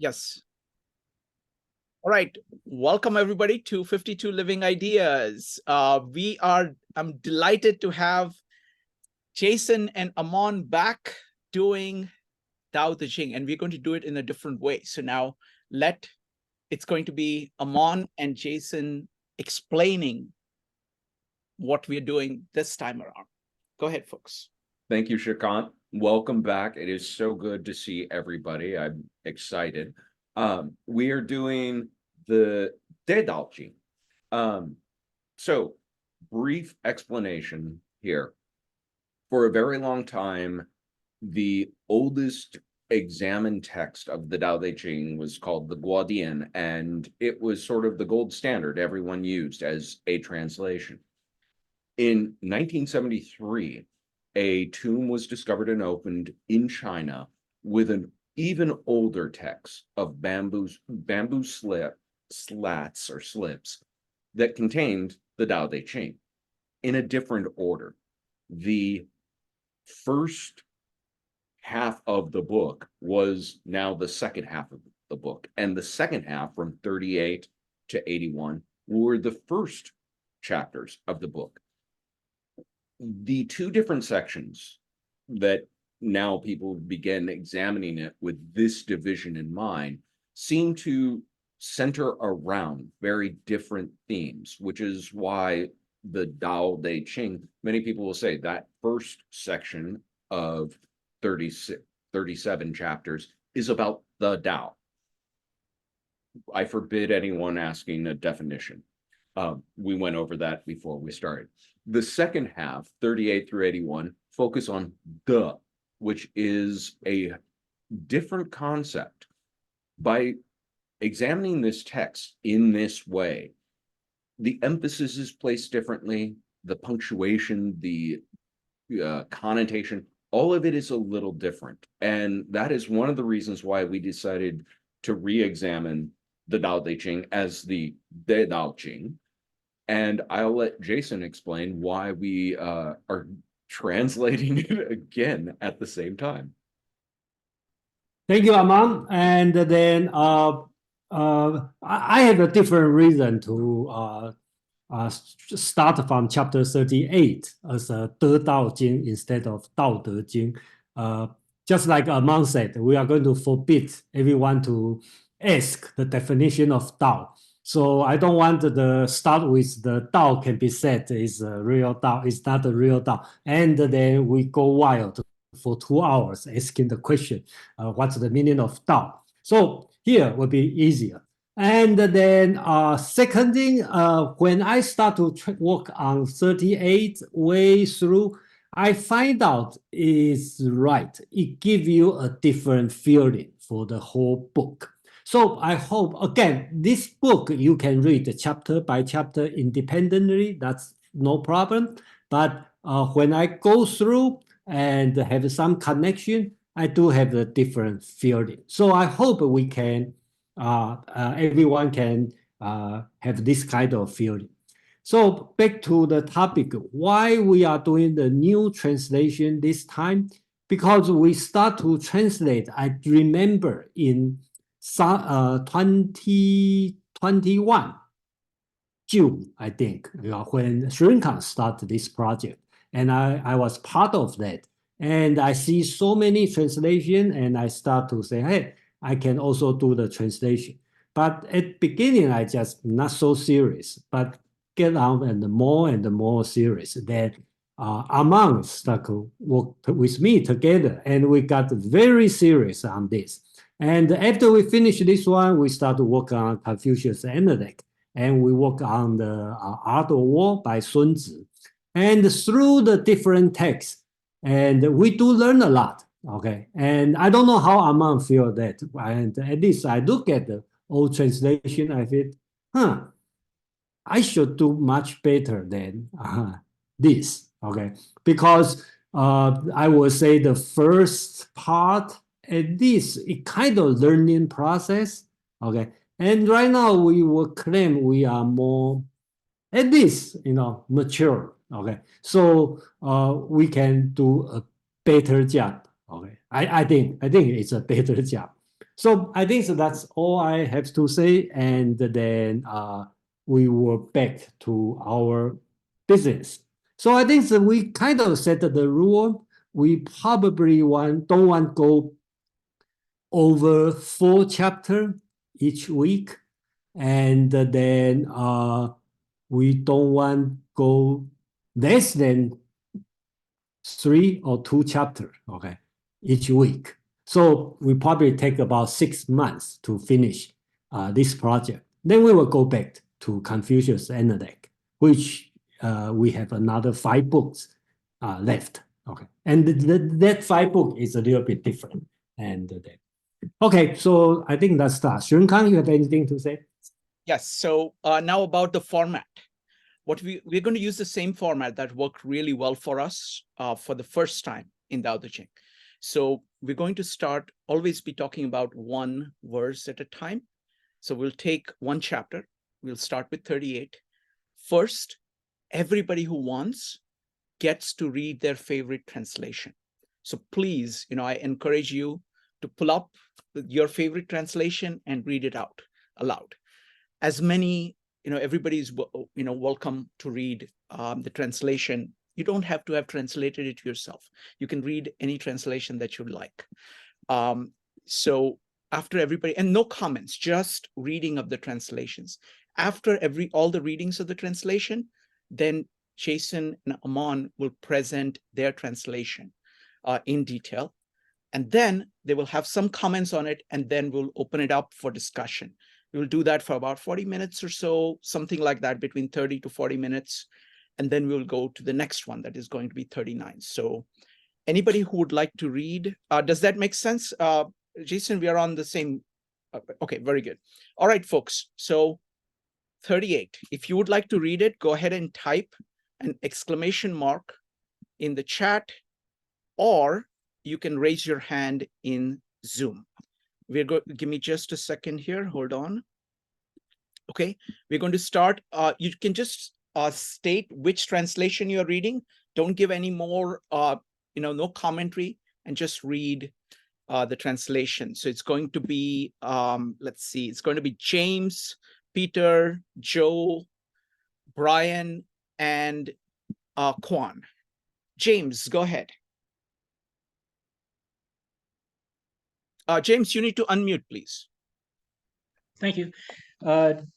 Yes. All right. Welcome everybody to 52 Living Ideas. I'm delighted to have Jason and Amon back doing Tao Te Ching, and we're going to do it in a different way. So now it's going to be Amon and Jason explaining what we're doing this time around. Go ahead, folks. Thank you, Shikant. Welcome back. It is so good to see everybody. I'm excited. We are doing the De Jing. So brief explanation here. For a very long time, the oldest examined text of the Dao De Jing was called the Guodian, and it was sort of the gold standard everyone used as a translation. In 1973, a tomb was discovered and opened in China with an even older text of bamboo slats or slips that contained the Dao De Ching in a different order. The first half of the book was now the second half of the book, and the second half from 38 to 81 were the first chapters of the book. The two different sections that now people begin examining it with this division in mind seem to center around very different themes, which is why the Dao De Ching, many people will say that first section of 37 chapters is about the Tao. I forbid anyone asking a definition. We went over that before we started. The second half, 38 through 81, focus on the, which is a different concept. By examining this text in this way, the emphasis is placed differently, the punctuation, the connotation, all of it is a little different. And that is one of the reasons why we decided to re-examine the Dao De Jing as the De Dao Jing. And I'll let Jason explain why we are translating it again at the same time. Thank you, Aman. And then I have a different reason to start from chapter 38 as a De Dao Jing instead of Dao De Jing. Just like Aman said, we are going to forbid everyone to ask the definition of Dao. So I don't want to start with the Dao can be said is a real Dao, it's not a real Dao. And then we go wild for 2 hours asking the question, what's the meaning of Dao? So here will be easier. And then second thing, when I start to work on 38 way through, I find out is right. It gives you a different feeling for the whole book. So I hope, again, this book you can read chapter by chapter independently. That's no problem. But when I go through and have some connection, I do have a different feeling. So I hope we can, everyone can have this kind of feeling. So back to the topic, why we are doing the new translation this time? Because we start to translate, I remember in 2021, June, I think, when Sri Lanka started this project. And I was part of that. And I see so many translations and I start to say, hey, I can also do the translation. But at the beginning, I just not so serious, but get on and more serious. Then Aman stuck worked with me together and we got very serious on this. And after we finish this one, we start to work on Confucius Analect, and we work on the Art of War by Sun Tzu. And through the different texts, and we do learn a lot, okay? And I don't know how Aman feel that, and at least I look at the old translation, I feel, I should do much better than this, okay? Because I would say the first part, at least it kind of learning process, okay? And right now we will claim we are more, at least, mature, okay? So we can do a better job, okay? I think it's a better job. So I think so that's all I have to say. And then we were back to our business. So I think that we kind of set the rule. We probably don't want to go over 4 chapters each week. And then we don't want go less than 3 or 2 chapters, okay, each week. So we probably take about 6 months to finish this project. Then we will go back to Confucius Analect, which we have another 5 books left. Okay, and that 5 book is a little bit different. And okay, so I think that's that. Xunkang, you have anything to say? Yes. So now about the format. We're going to use the same format that worked really well for us for the first time in Dao De Jing. So we're going to always be talking about one verse at a time. So we'll take one chapter. We'll start with 38. First, everybody who wants gets to read their favorite translation. So please, I encourage you to pull up your favorite translation and read it out aloud. As many, everybody's, welcome to read the translation. You don't have to have translated it yourself. You can read any translation that you like. So after everybody, and no comments, just reading of the translations. After all the readings of the translation, then Jason and Amon will present their translation in detail. And then they will have some comments on it, and then we'll open it up for discussion. We will do that for about 40 minutes or so, something like that, between 30 to 40 minutes. And then we'll go to the next one that is going to be 39. So anybody who would like to read, does that make sense? Jason, we are on the same. Okay, very good. All right, folks. So 38, if you would like to read it, go ahead and type an exclamation mark in the chat, or you can raise your hand in Zoom. Give me just a second here. Hold on. Okay, we're going to start. You can just state which translation you're reading. Don't give any more, no commentary, and just read the translation. So it's going to be, let's see, it's going to be James, Peter, Joe, Brian, and Kwan. James, go ahead. James, you need to unmute, please. Thank you.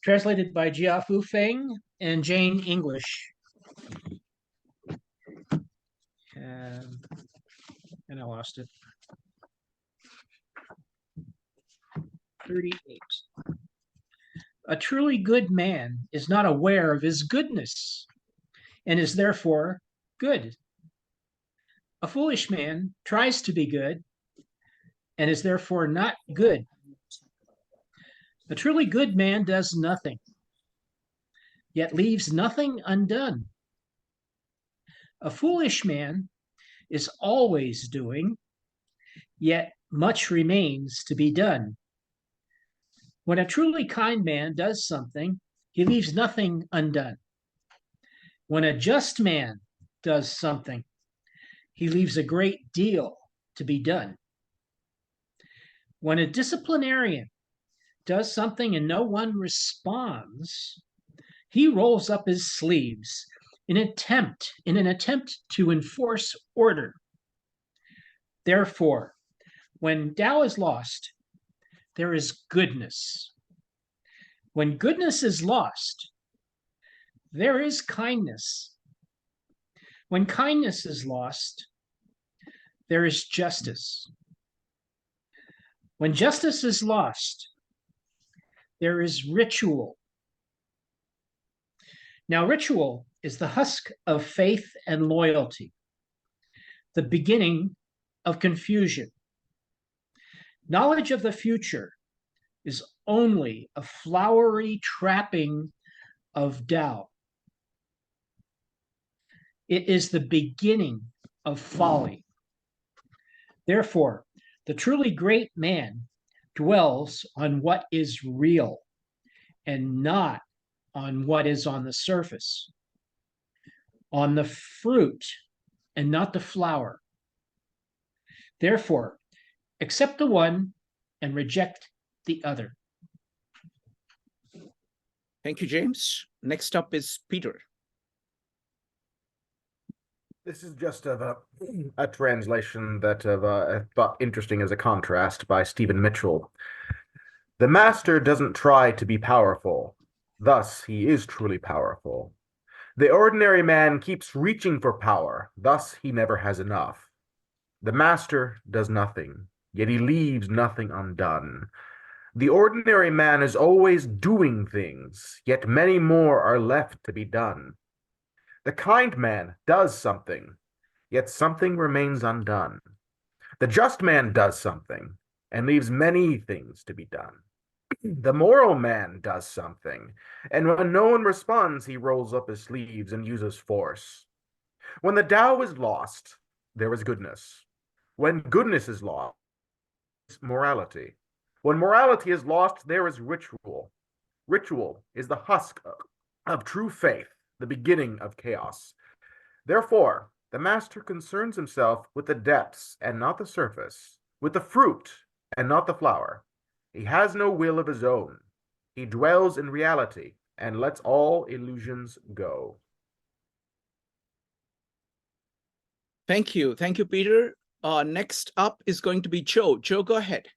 Translated by Jiafu Feng and Jane English. And I lost it. 38. A truly good man is not aware of his goodness and is therefore good. A foolish man tries to be good and is therefore not good. A truly good man does nothing, yet leaves nothing undone. A foolish man is always doing, yet much remains to be done. When a truly kind man does something, he leaves nothing undone. When a just man does something, he leaves a great deal to be done. When a disciplinarian does something and no one responds, he rolls up his sleeves in an attempt to enforce order. Therefore, when Tao is lost, there is goodness. When goodness is lost, there is kindness. When kindness is lost, there is justice. When justice is lost, there is ritual. Now, ritual is the husk of faith and loyalty, the beginning of confusion. Knowledge of the future is only a flowery trapping of Tao. It is the beginning of folly. Therefore, the truly great man dwells on what is real and not on what is on the surface, on the fruit and not the flower. Therefore, except the one and reject the other. Thank you, James. Next up is Peter. This is just a translation that I thought interesting as a contrast by Stephen Mitchell. The master doesn't try to be powerful. Thus, he is truly powerful. The ordinary man keeps reaching for power. Thus, he never has enough. The master does nothing, yet he leaves nothing undone. The ordinary man is always doing things, yet many more are left to be done. The kind man does something, yet something remains undone. The just man does something, and leaves many things to be done. The moral man does something, and when no one responds, he rolls up his sleeves and uses force. When the Tao is lost, there is goodness. When goodness is lost, morality. When morality is lost, there is ritual. Ritual is the husk of true faith, the beginning of chaos. Therefore, the master concerns himself with the depths and not the surface, with the fruit and not the flower. He has no will of his own. He dwells in reality and lets all illusions go. Thank you. Thank you, Peter. Next up is going to be Joe. Joe, go ahead.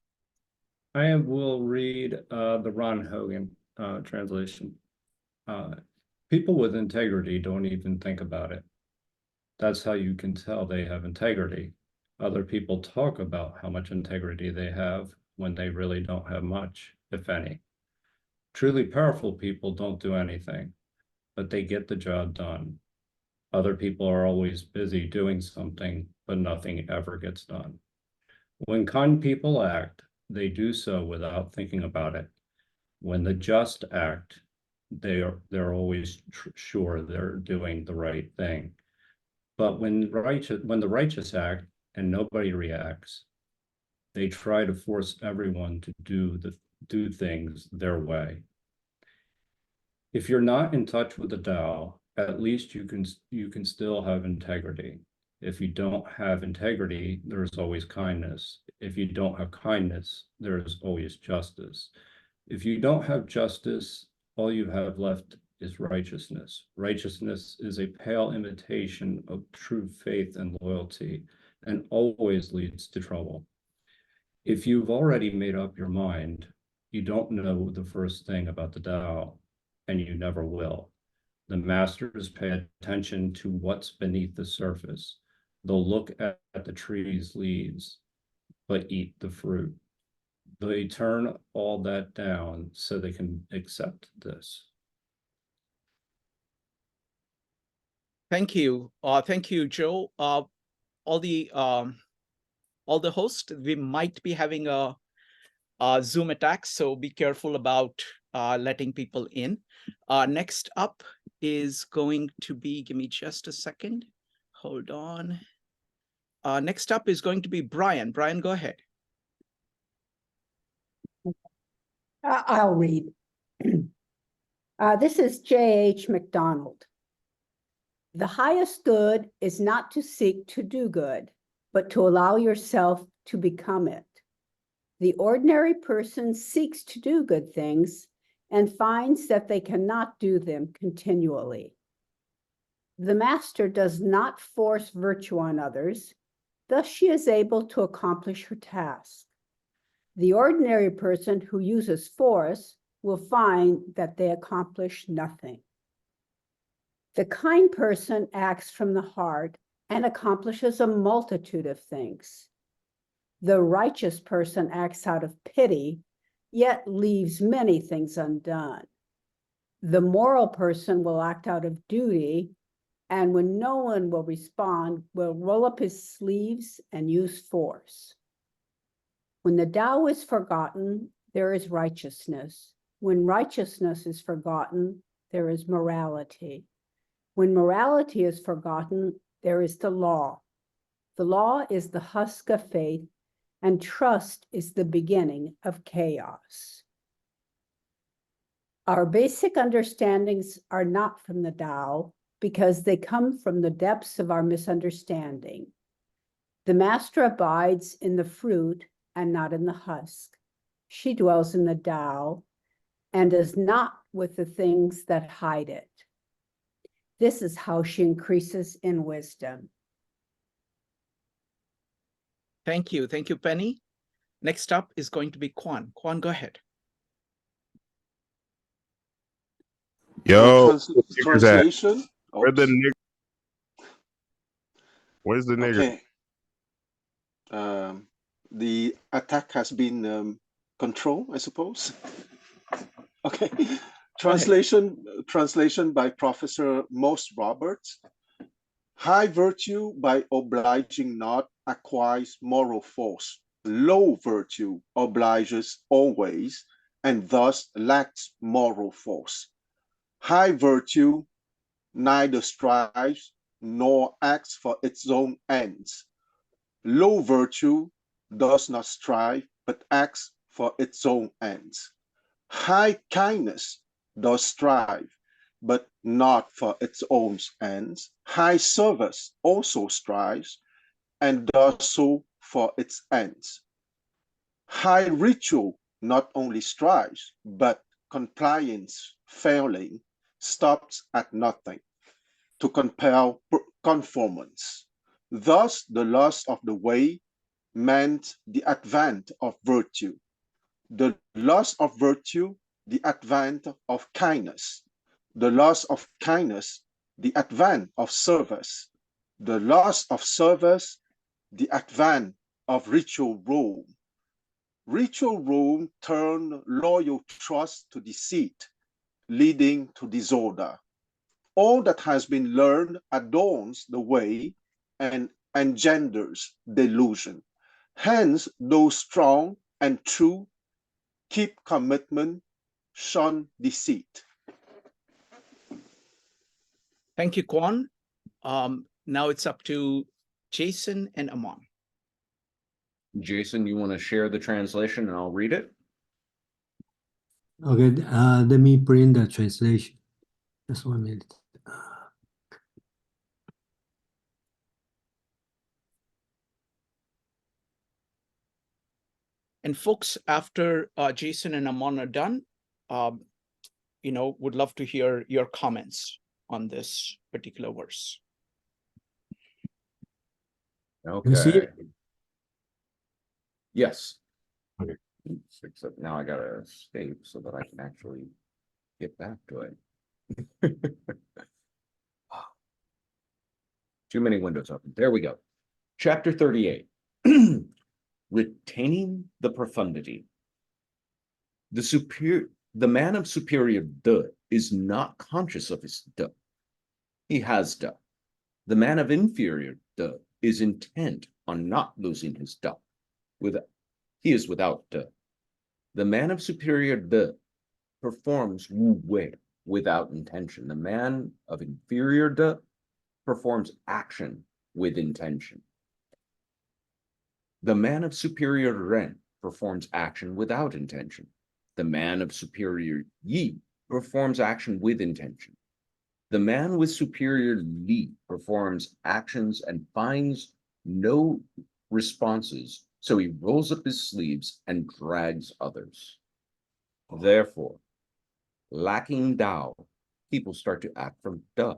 I will read the Ron Hogan translation. People with integrity don't even think about it. That's how you can tell they have integrity. Other people talk about how much integrity they have when they really don't have much, if any. Truly powerful people don't do anything, but they get the job done. Other people are always busy doing something, but nothing ever gets done. When kind people act, they do so without thinking about it. When the just act, they're always sure they're doing the right thing. But when the righteous act and nobody reacts, they try to force everyone to do things their way. If you're not in touch with the Tao, at least you can still have integrity. If you don't have integrity, there's always kindness. If you don't have kindness, there's always justice. If you don't have justice, all you have left is righteousness. Righteousness is a pale imitation of true faith and loyalty, and always leads to trouble. If you've already made up your mind, you don't know the first thing about the Tao, and you never will. The masters pay attention to what's beneath the surface. They'll look at the tree's leaves, but eat the fruit. They turn all that down so they can accept this. Thank you. Thank you, Joe. All the hosts, we might be having a Zoom attack, so be careful about letting people in. Next up is going to be, give me just a second. Hold on. Next up is going to be Brian. Brian, go ahead. I'll read. This is J.H. MacDonald. The highest good is not to seek to do good, but to allow yourself to become it. The ordinary person seeks to do good things and finds that they cannot do them continually. The master does not force virtue on others, thus she is able to accomplish her task. The ordinary person who uses force will find that they accomplish nothing. The kind person acts from the heart and accomplishes a multitude of things. The righteous person acts out of pity, yet leaves many things undone. The moral person will act out of duty, and when no one will respond, will roll up his sleeves and use force. When the Tao is forgotten, there is righteousness. When righteousness is forgotten, there is morality. When morality is forgotten, there is the law. The law is the husk of faith, and trust is the beginning of chaos. Our basic understandings are not from the Tao because they come from the depths of our misunderstanding. The master abides in the fruit and not in the husk. She dwells in the Tao and is not with the things that hide it. This is how she increases in wisdom. Thank you. Thank you, Penny. Next up is going to be Quan. Quan, go ahead. Yo, Translation. where the Oops. nigger? Where's the nigger? Okay. The attack has been controlled, I suppose. Okay. Translation by Professor Most Roberts. High virtue by obliging not acquires moral force. Low virtue obliges always and thus lacks moral force. High virtue neither strives nor acts for its own ends. Low virtue does not strive but acts for its own ends. High kindness does strive but not for its own ends. High service also strives and does so for its ends. High ritual not only strives, but compliance failing stops at nothing to compel conformance. Thus, the loss of the way meant the advent of virtue. The loss of virtue, the advent of kindness. The loss of kindness, the advent of service. The loss of service, the advent of ritual Rome. Ritual Rome turned loyal trust to deceit, leading to disorder. All that has been learned adorns the way and engenders delusion. Hence, those strong and true keep commitment, shun deceit. Thank you, Quan. Now it's up to Jason and Amon. Jason, you want to share the translation and I'll read it? Okay, let me bring the translation. Just 1 minute. And folks, after Jason and Amon are done, would love to hear your comments on this particular verse. You see Okay. it? Yes. Okay. Except now I gotta escape so that I can actually get back to it. Too many windows open. There we go. Chapter 38. Retaining the profundity. The man of superior De is not conscious of his De. He has De. The man of inferior De is intent on not losing his De. He is without De. The man of superior De performs Wu Wei without intention. The man of inferior De performs action with intention. The man of superior Ren performs action without intention. The man of superior Yi performs action with intention. The man with superior Li performs actions and finds no responses, so he rolls up his sleeves and drags others. Therefore, lacking Dao, people start to act from De.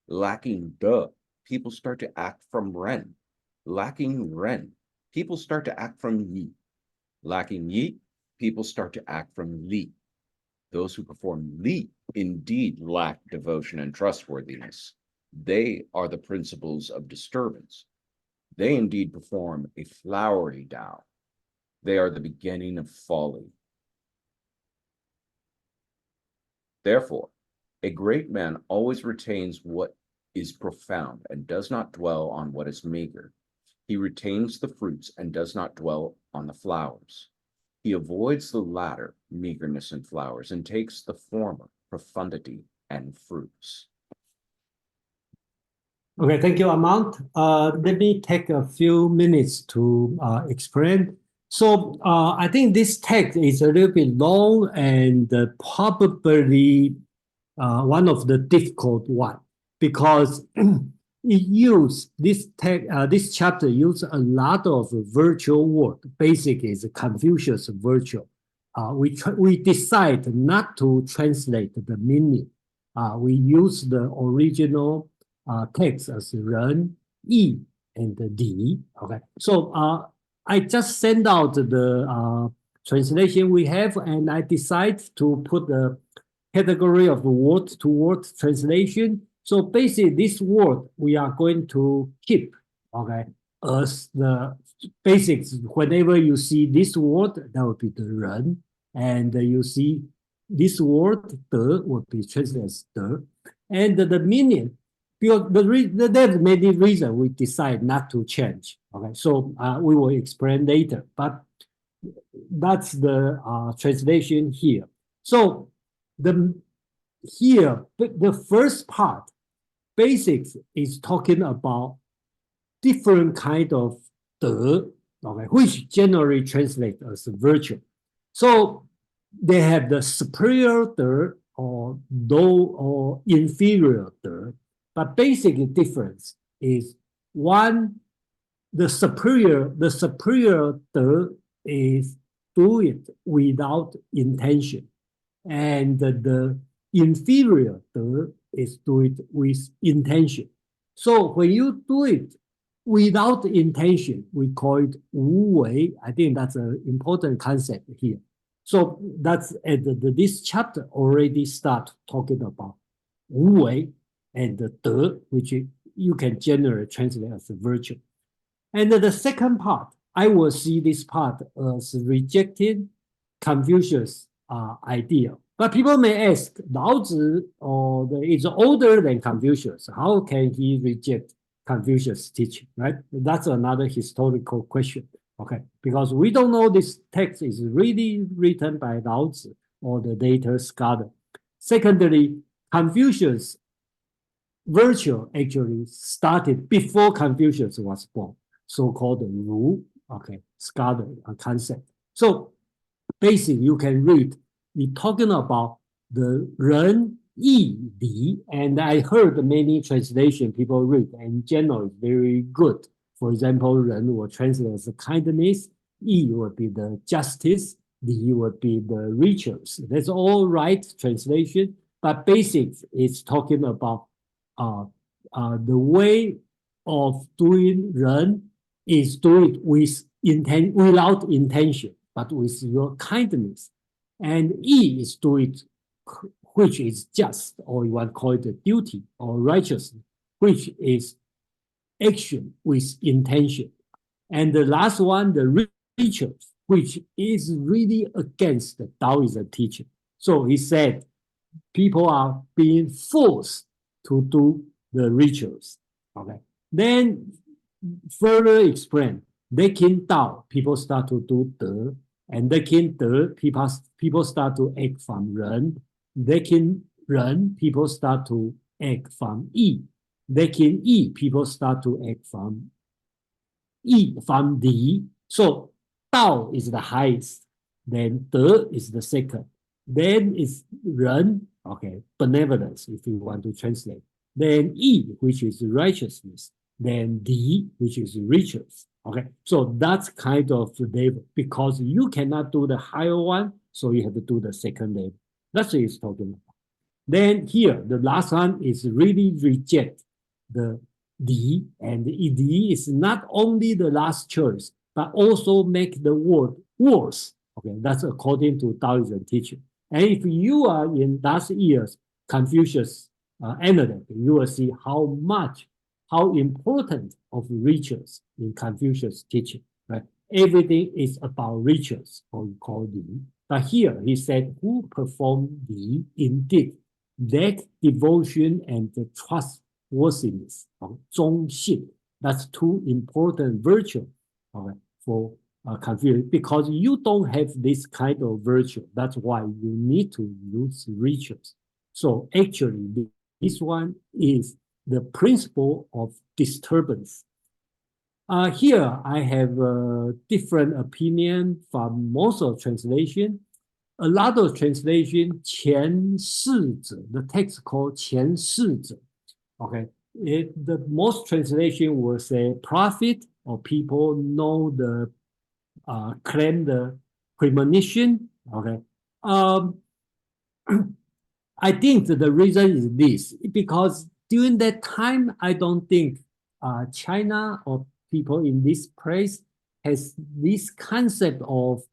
Lacking De, people start to act from Ren. Lacking Ren, people start to act from Yi. Lacking Yi, people start to act from Li. Those who perform Li indeed lack devotion and trustworthiness. They are the principles of disturbance. They indeed perform a flowery Tao. They are the beginning of folly. Therefore, a great man always retains what is profound and does not dwell on what is meager. He retains the fruits and does not dwell on the flowers. He avoids the latter, meagerness and flowers, and takes the former, profundity and fruits. Okay, thank you, Amant. Let me take a few minutes to explain. So I think this text is a little bit long and probably one of the difficult one because this chapter uses a lot of virtual word. Basic is Confucius virtue. we decide not to translate the meaning. We use the original text as 人, 义, and 理. Okay, so I just send out the translation we have, and I decide to put the category of word-to-word translation. So basically, this word we are going to keep, okay, as the basics. Whenever you see this word, that would be the 人, and you see this word 德 would be translated as 德, and the meaning. Because there's many reasons we decide not to change. Okay, so we will explain later, but that's the translation here. So the first part, basics, is talking about different kind of 德, okay, which generally translate as virtue. So they have the superior 德 or low or inferior 德. But basic difference is one, the superior 德 is do it without intention, and the inferior 德 is do it with intention. So when you do it without intention, we call it 无为. I think that's an important concept here. So that's this chapter already start talking about 无为 and the 德, which you can generally translate as a virtue. And the second part, I will see this part as rejecting Confucius' idea. But people may ask, Laozi is older than Confucius. How can he reject Confucius' teaching, right? That's another historical question, okay? Because we don't know this text is really written by Laozi or the later scholar. Secondly, Confucius' virtue actually started before Confucius was born, so-called Ru, okay, scholar concept. So basically, you can read, we're talking about the 人, 义, 理, and I heard many translation people read, and in general, it's very good. For example, 人 will translate as kindness, 义 would be the justice, 理 would be the riches. That's all right translation, but basics is talking about the way of doing 人 is do it without intention, but with your kindness. And 义 is do it, which is just, or you want to call it a duty or righteousness, which is action with intention. And the last one, the riches, which is really against the Taoism teaching. So he said, people are being forced to do the rituals. Okay. Then further explain, making Tao, people start to do De, and making De, people start to act from 人, making 人, people start to act from 义, making 义, people start to act from 义, from 理. So Tao is the highest, then De is the second, then is 人, okay, benevolence, if you want to translate. Then 义, which is righteousness. Then Di, which is riches. Okay, so that's kind of the level, because you cannot do the higher one, so you have to do the second level. That's what he's talking about. Then here, the last one is really reject the Di, and the Di is not only the last choice, but also make the world worse. Okay, that's according to Taoism teaching. And if you are in last year's Confucius analyst, you will see how important of rituals in Confucius teaching, right? Everything is about rituals, or we call Li. But here he said, who perform Li indeed, that devotion and the trustworthiness of 忠信, that's two important virtues, okay, for Confucius, because you don't have this kind of virtue. That's why you need to use rituals. So actually, this one is the principle of disturbance. Here, I have a different opinion from most of translation. A lot of translation, 前世者, the text called 前世者. Okay, the most translation will say prophet or people know the claim the premonition Okay. Um, I think that the reason is this, because during that time, I don't think China or people in this place has this concept of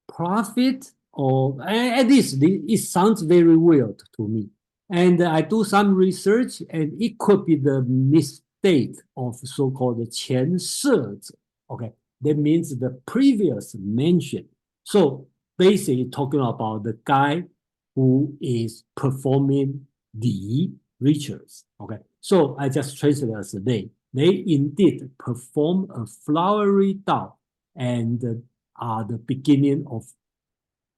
profit, or at least it sounds very weird to me. And I do some research, and it could be the mistake of so-called 前世者. Okay, that means the previous mention. So basically talking about the guy who is performing the rituals. Okay, so I just translate as they. They indeed perform a flowery Dao and are the beginning of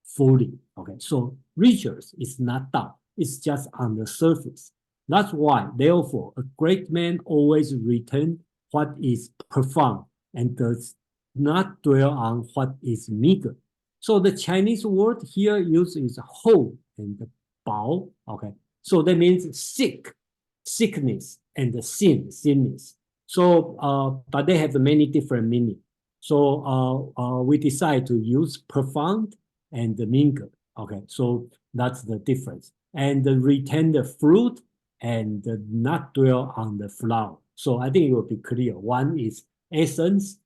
fully. Okay, so rituals is not Dao, it's just on the surface. That's why, therefore, a great man always return what is profound and does not dwell on what is meager. So the Chinese word here used is whole and bao. Okay, so that means sick, sickness, and sin, sinness. So, but they have many different meaning. So we decide to use profound and the mingle. Okay, so that's the difference. And retain the fruit and not dwell on the flower. So I think it will be clear. One is essence.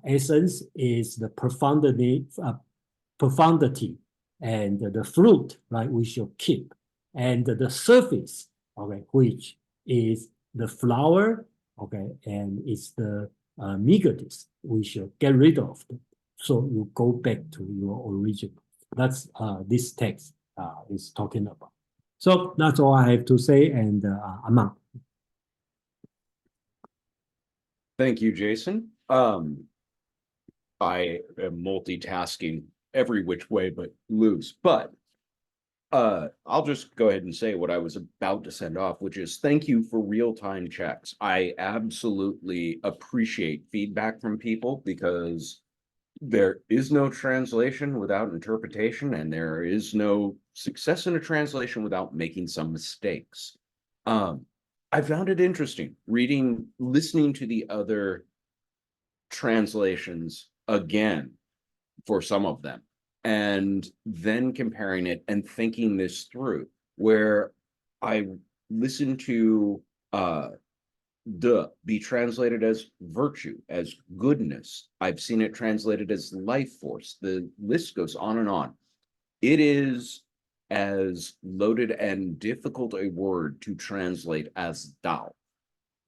Essence is the profundity, and the fruit, right, we should keep. And the surface, okay, which is the flower, okay, and it's the meagerness, we should get rid of them. So you go back to your original. That's this text is talking about. So that's all I have to say. And Amang. Thank you, Jason. I am multitasking every which way but loose. But I'll just go ahead and say what I was about to send off, which is thank you for real-time checks. I absolutely appreciate feedback from people because there is no translation without interpretation, and there is no success in a translation without making some mistakes. I found it interesting listening to the other translations again for some of them, and then comparing it and thinking this through, where I listened to De be translated as virtue, as goodness. I've seen it translated as life force. The list goes on and on. It is as loaded and difficult a word to translate as Dao.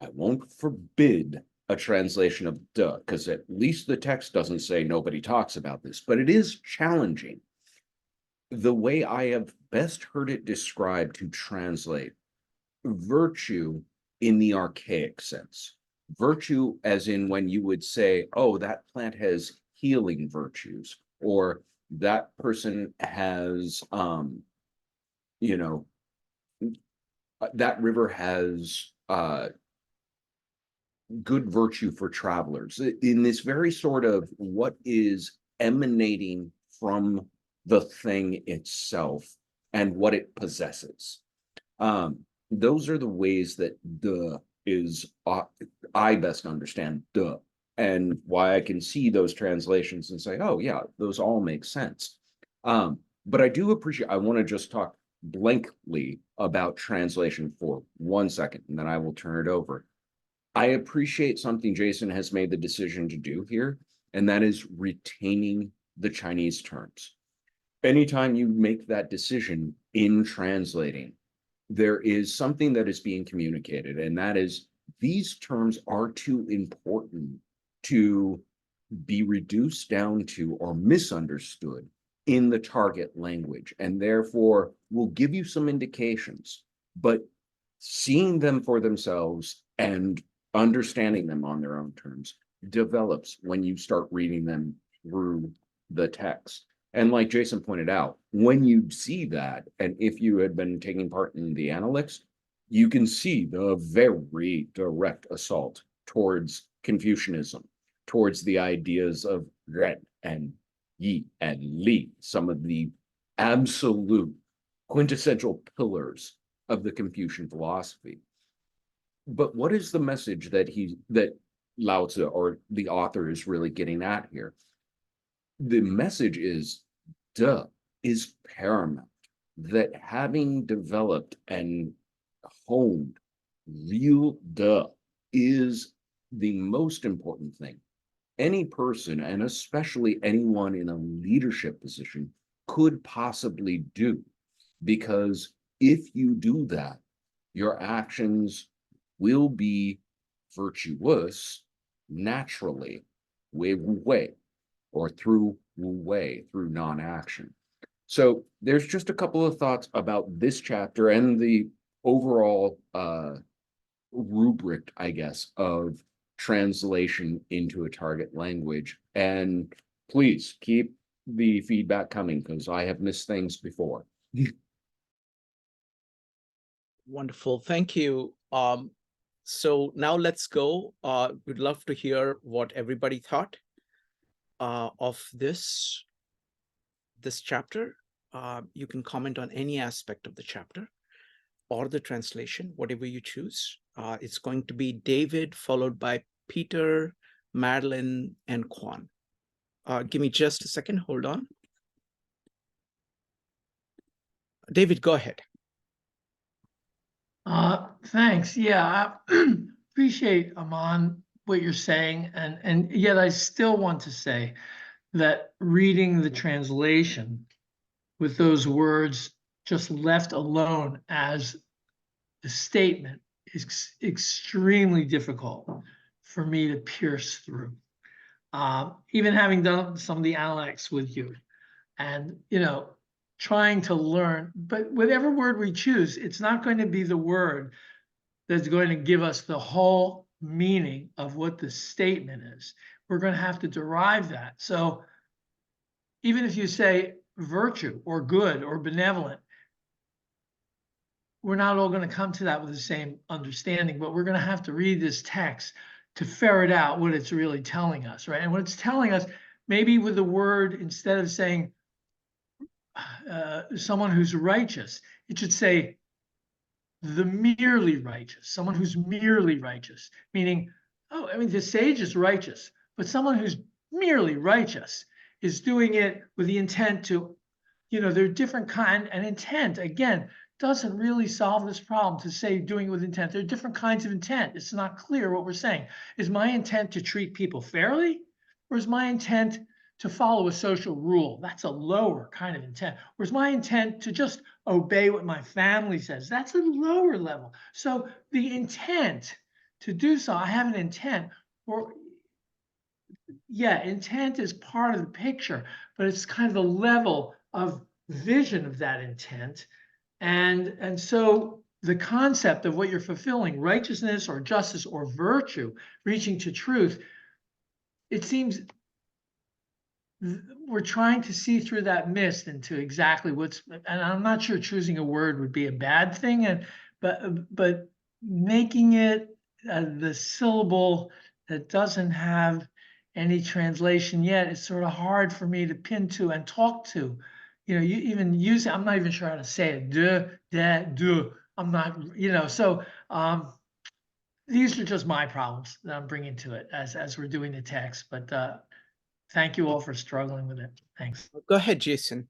I won't forbid a translation of De, because at least the text doesn't say nobody talks about this, but it is challenging. The way I have best heard it described to translate virtue in the archaic sense. Virtue as in when you would say, oh, that plant has healing virtues, or that person has, you know, that river has good virtue for travelers, in this very sort of what is emanating from the thing itself and what it possesses. Those are the ways that De is, I best understand De, and why I can see those translations and say, oh yeah, those all make sense. But I do appreciate, I want to just talk blankly about translation for 1 second, and then I will turn it over. I appreciate something Jason has made the decision to do here, and that is retaining the Chinese terms. Anytime you make that decision in translating, there is something that is being communicated, and that is these terms are too important to be reduced down to or misunderstood in the target language, and therefore will give you some indications, but seeing them for themselves and understanding them on their own terms develops when you start reading them through the text. And like Jason pointed out, when you see that, and if you had been taking part in the Analects, you can see the very direct assault towards Confucianism, towards the ideas of Ren and Yi and Li, some of the absolute quintessential pillars of the Confucian philosophy. But what is the message that Laozi or the author is really getting at here? The message is De is paramount, that having developed and honed real De is the most important thing any person, and especially anyone in a leadership position, could possibly do. Because if you do that, your actions will be virtuous naturally, wei wu wei, or through wu wei, through non-action. So there's just a couple of thoughts about this chapter and the overall rubric, I guess, of translation into a target language. And please keep the feedback coming because I have missed things before. Wonderful. Thank you. So now let's go. We'd love to hear what everybody thought of this chapter. You can comment on any aspect of the chapter or the translation, whatever you choose. It's going to be David, followed by Peter, Madeline, and Kwan. Give me just a second. Hold on. David, go ahead. Thanks. Yeah, I appreciate, Aman, what you're saying. And yet I still want to say that reading the translation with those words just left alone as a statement is extremely difficult for me to pierce through. Even having done some of the analects with you and, trying to learn, but whatever word we choose, it's not going to be the word that's going to give us the whole meaning of what the statement is. We're going to have to derive that. So even if you say virtue or good or benevolent, we're not all going to come to that with the same understanding, but we're going to have to read this text to ferret out what it's really telling us, right? And what it's telling us, maybe with the word, instead of saying someone who's righteous, it should say the merely righteous, someone who's merely righteous, meaning, the sage is righteous, but someone who's merely righteous is doing it with the intent to, there are different kind, and intent, again, doesn't really solve this problem to say doing it with intent. There are different kinds of intent. It's not clear what we're saying. Is my intent to treat people fairly, or is my intent to follow a social rule? That's a lower kind of intent. Or is my intent to just obey what my family says? That's a lower level. So the intent to do so, I have an intent, or intent is part of the picture, but it's kind of the level of vision of that intent. And so the concept of what you're fulfilling, righteousness or justice or virtue, reaching to truth, it seems we're trying to see through that mist into exactly and I'm not sure choosing a word would be a bad thing, but making it the syllable that doesn't have any translation yet is sort of hard for me to pin to and talk to. You even use it, I'm not even sure how to say it. De. I'm not, so these are just my problems that I'm bringing to it as we're doing the text. But thank you all for struggling with it. Thanks. Go ahead, Jason.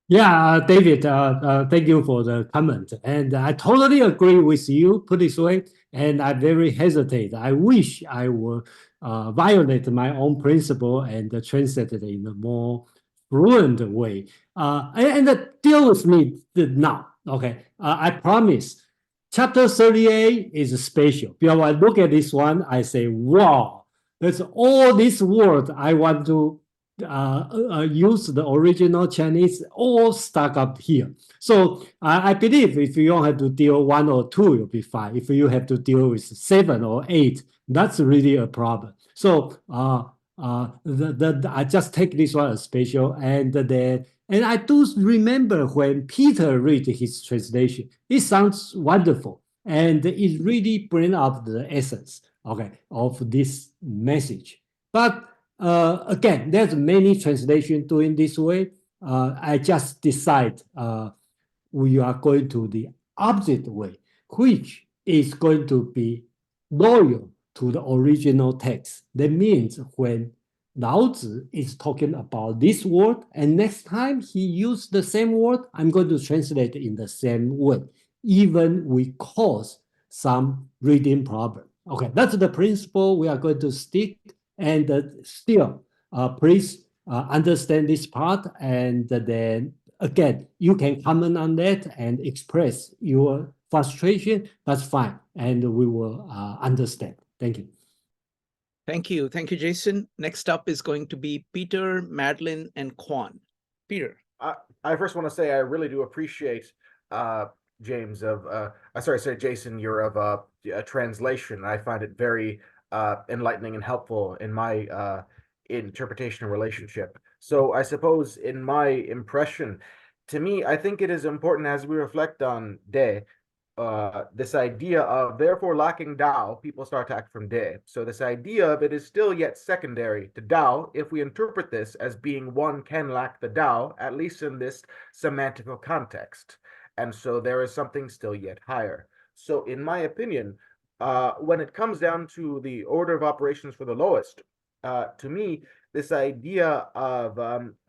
Yeah, David, thank you for the comment. And I totally agree with you, put this way, and I very hesitate. I wish I would violate my own principle and translate it in a more fluent way. And deal with me now, okay? I promise. Chapter 38 is special. Because when I look at this one, I say, wow, that's all these words I want to use the original Chinese all stuck up here. So I believe if you don't have to deal 1 or 2, you'll be fine. If you have to deal with 7 or 8, that's really a problem. So I just take this one as special, and I do remember when Peter read his translation, it sounds wonderful, and it really brings up the essence, of this message. But again, there's many translations doing this way. I just decide we are going to the opposite way, which is going to be loyal to the original text. That means when Laozi is talking about this word, and next time he used the same word, I'm going to translate in the same way, even we cause some reading problem. Okay, that's the principle we are going to stick, and still, please understand this part, and then again, you can comment on that and express your frustration. That's fine, and we will understand. Thank you. Thank you. Thank you, Jason. Next up is going to be Peter, Madeline, and Quan. Peter. I first want to say I really do appreciate James of sorry, Jason, you're of a translation. I find it very enlightening and helpful in my interpretation of relationship. So I suppose in my impression, to me, I think it is important as we reflect on De, this idea of therefore lacking Tao, people start to act from De. So this idea of it is still yet secondary to Tao if we interpret this as being one can lack the Tao, at least in this semantical context. And so there is something still yet higher. So in my opinion, when it comes down to the order of operations for the lowest, to me, this idea of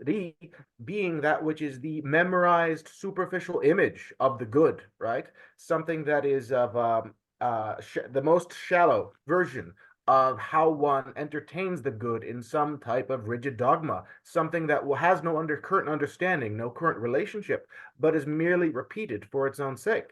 Ri being that which is the memorized superficial image of the good, right? Something that is of the most shallow version of how one entertains the good in some type of rigid dogma, something that has no current understanding, no current relationship, but is merely repeated for its own sake.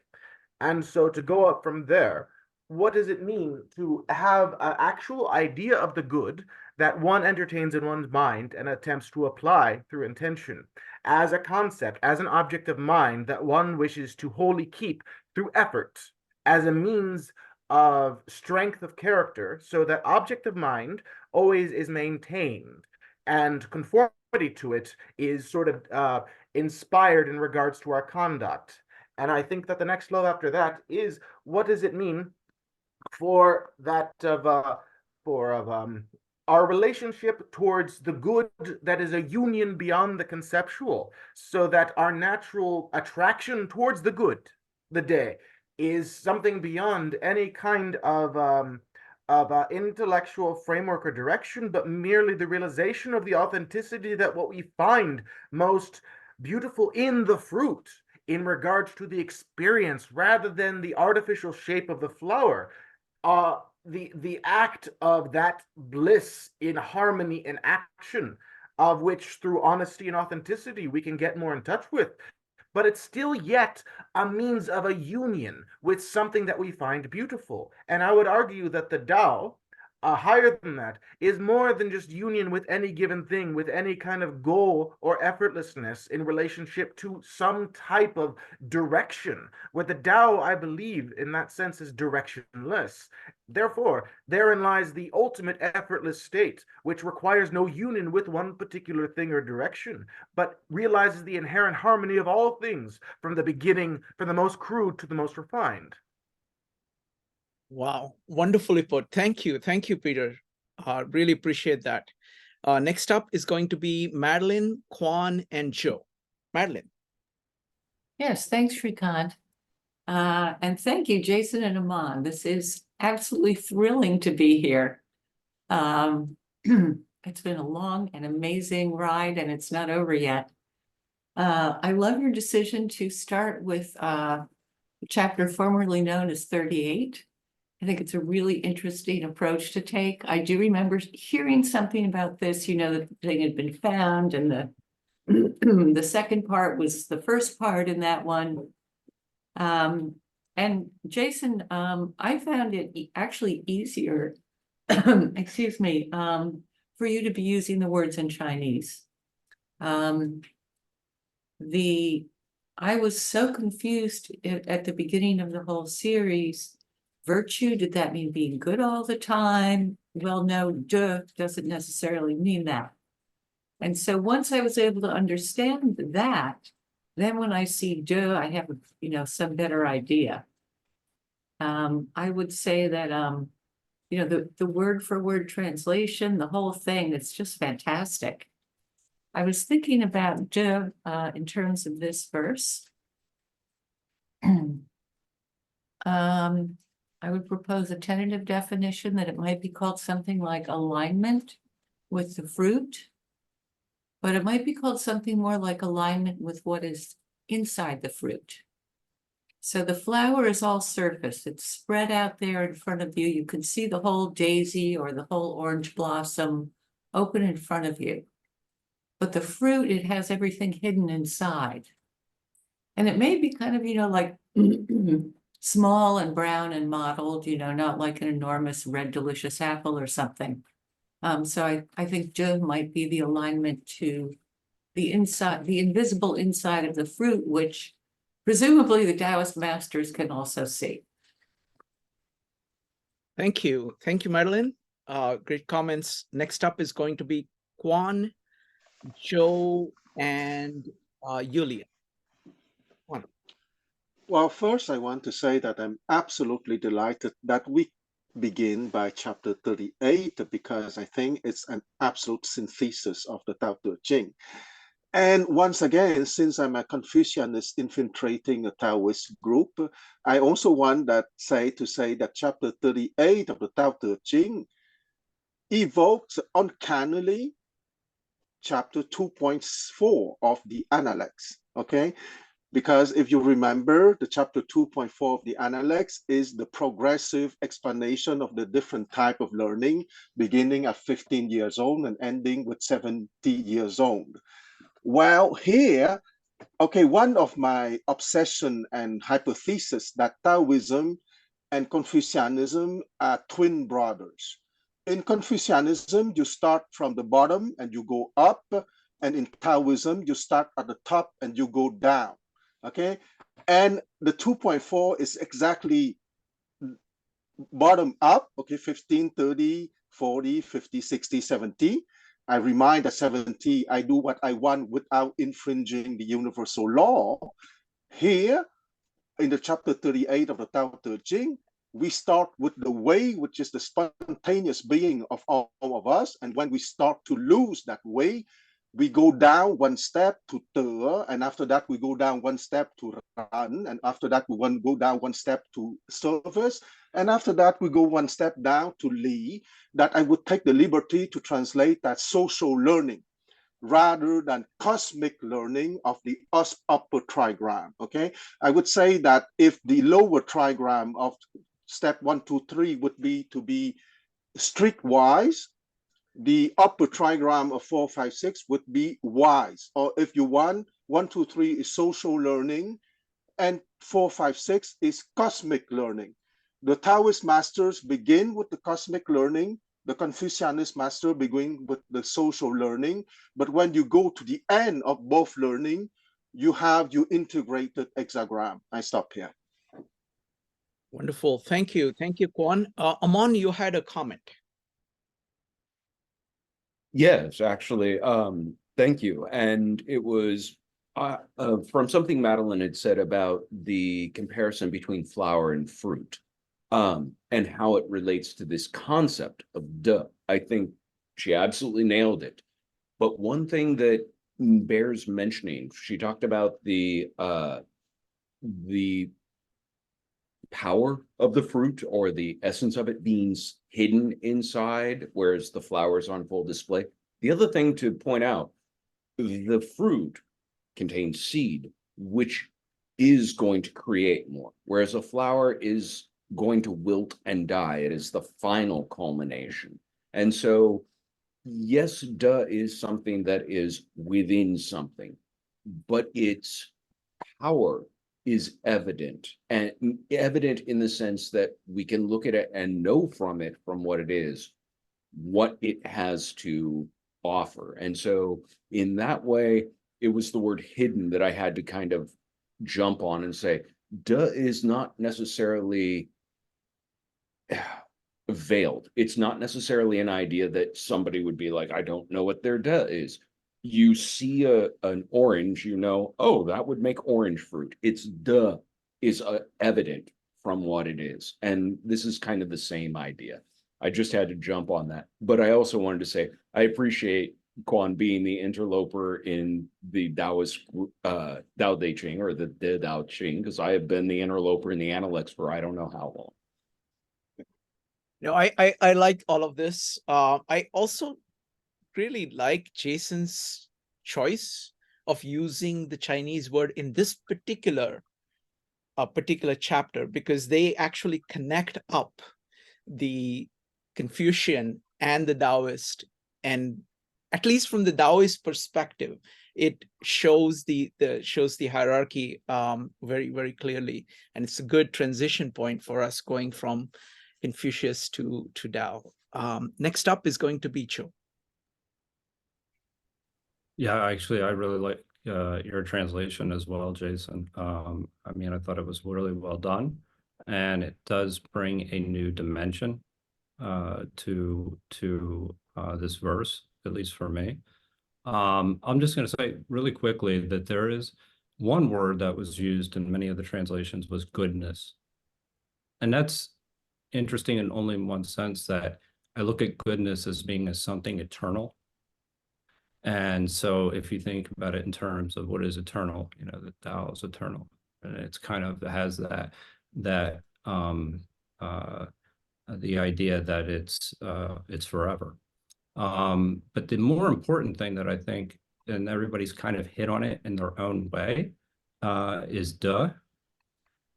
And so to go up from there, what does it mean to have an actual idea of the good that one entertains in one's mind and attempts to apply through intention as a concept, as an object of mind that one wishes to wholly keep through effort, as a means of strength of character, so that object of mind always is maintained and conformity to it is sort of inspired in regards to our conduct. And I think that the next level after that is, what does it mean for that our relationship towards the good that is a union beyond the conceptual, so that our natural attraction towards the good, the De, is something beyond any kind of intellectual framework or direction, but merely the realization of the authenticity that what we find most beautiful in the fruit in regards to the experience rather than the artificial shape of the flower. The act of that bliss in harmony and action, of which through honesty and authenticity we can get more in touch with, but it's still yet a means of a union with something that we find beautiful. And I would argue that the Tao, higher than that, is more than just union with any given thing, with any kind of goal or effortlessness in relationship to some type of direction. Where the Tao, I believe, in that sense, is directionless. Therefore, therein lies the ultimate effortless state, which requires no union with one particular thing or direction, but realizes the inherent harmony of all things, from the beginning, from the most crude to the most refined. Wow, wonderfully put. Thank you. Thank you, Peter. Really appreciate that. Next up is going to be Madeline, Quan, and Joe. Madeline. Yes, thanks, Shrikant. And thank you, Jason and Aman. This is absolutely thrilling to be here. It's been a long and amazing ride, and it's not over yet. I love your decision to start with the chapter formerly known as 38. I think it's a really interesting approach to take. I do remember hearing something about this, you know, that the thing had been found, and the second part was the first part in that one. And Jason, I found it actually easier, excuse me, for you to be using the words in Chinese. I was so confused at the beginning of the whole series. Virtue, did that mean being good all the time? Well, no, De doesn't necessarily mean that. And so once I was able to understand that, then when I see De, I have, you know, some better idea. I would say that, you know, the word for word translation, the whole thing, it's just fantastic. I was thinking about De in terms of this verse. I would propose a tentative definition that it might be called something like alignment with the fruit, but it might be called something more like alignment with what is inside the fruit. So the flower is all surface. It's spread out there in front of you. You can see the whole daisy or the whole orange blossom open in front of you. But the fruit, it has everything hidden inside. And it may be kind of, like small and brown and mottled, not like an enormous red delicious apple or something. So I think De might be the alignment to the inside, the invisible inside of the fruit, which presumably the Taoist masters can also see. Thank you. Thank you, Madeline. Great comments. Next up is going to be Quan, Joe, and Yulia. Quan. Well, first, I want to say that I'm absolutely delighted that we begin by chapter 38, because I think it's an absolute synthesis of the Tao Te Ching. And once again, since I'm a Confucianist infiltrating a Taoist group, I also want to say that chapter 38 of the Tao Te Ching evokes uncannily chapter 2.4 of the Analects, okay? Because if you remember, the chapter 2.4 of the Analects is the progressive explanation of the different type of learning, beginning at 15 years old and ending with 70 years old. Well, here, okay, one of my obsession and hypothesis that Taoism and Confucianism are twin brothers. In Confucianism, you start from the bottom and you go up, and in Taoism, you start at the top and you go down, okay? And the 2.4 is exactly bottom up, okay, 15, 30, 40, 50, 60, 70. I remind at 70, I do what I want without infringing the universal law. Here, in the chapter 38 of the Tao Te Ching, we start with the way, which is the spontaneous being of all of us. And when we start to lose that way, we go down one step to Te, and after that, we go down one step to Ran, and after that, we go down one step to Service, and after that, we go one step down to Li, that I would take the liberty to translate that social learning rather than cosmic learning of the upper trigram, okay? I would say that if the lower trigram of step 1, 2, 3 would be to be streetwise, the upper trigram of 4, 5, 6 would be wise. Or if you want, 1, 2, 3 is social learning, and 4, 5, 6 is cosmic learning. The Taoist masters begin with the cosmic learning, the Confucianist master begin with the social learning, but when you go to the end of both learning, you have your integrated hexagram. I stop here. Wonderful. Thank you. Thank you, Quan. Amon, you had a comment. Yes, actually, thank you. And it was from something Madeline had said about the comparison between flower and fruit, and how it relates to this concept of De. I think she absolutely nailed it. But one thing that bears mentioning, she talked about the power of the fruit, or the essence of it, being hidden inside, whereas the flower is on full display. The other thing to point out, the fruit contains seed, which is going to create more, whereas a flower is going to wilt and die. It is the final culmination. And so, yes, De is something that is within something, but its power is evident, and evident in the sense that we can look at it and know from it, from what it is, what it has to offer. And so in that way, it was the word hidden that I had to kind of jump on and say, De is not necessarily veiled. It's not necessarily an idea that somebody would be like, I don't know what their De is. You see an orange, you know, oh, that would make orange fruit. Its De is evident from what it is. And this is kind of the same idea. I just had to jump on that. But I also wanted to say, I appreciate Quan being the interloper in the Taoist Dao De Ching, or the Dao Ching, because I have been the interloper in the Analects for I don't know how long. No, I like all of this. I also really like Jason's choice of using the Chinese word in this particular chapter, because they actually connect up the Confucian and the Taoist, and at least from the Taoist perspective, it shows the hierarchy very, very clearly, and it's a good transition point for us going from Confucius to Tao. Next up is going to be Cho. Yeah, actually, I really like your translation as well, Jason. I mean, I thought it was really well done, and it does bring a new dimension to this verse, at least for me. I'm just going to say really quickly that there is one word that was used in many of the translations was goodness. And that's interesting in only one sense, that I look at goodness as being as something eternal. And so if you think about it in terms of what is eternal, you know, the Tao is eternal. And it's kind of, it has the idea that it's forever. But the more important thing that I think, and everybody's kind of hit on it in their own way, is De.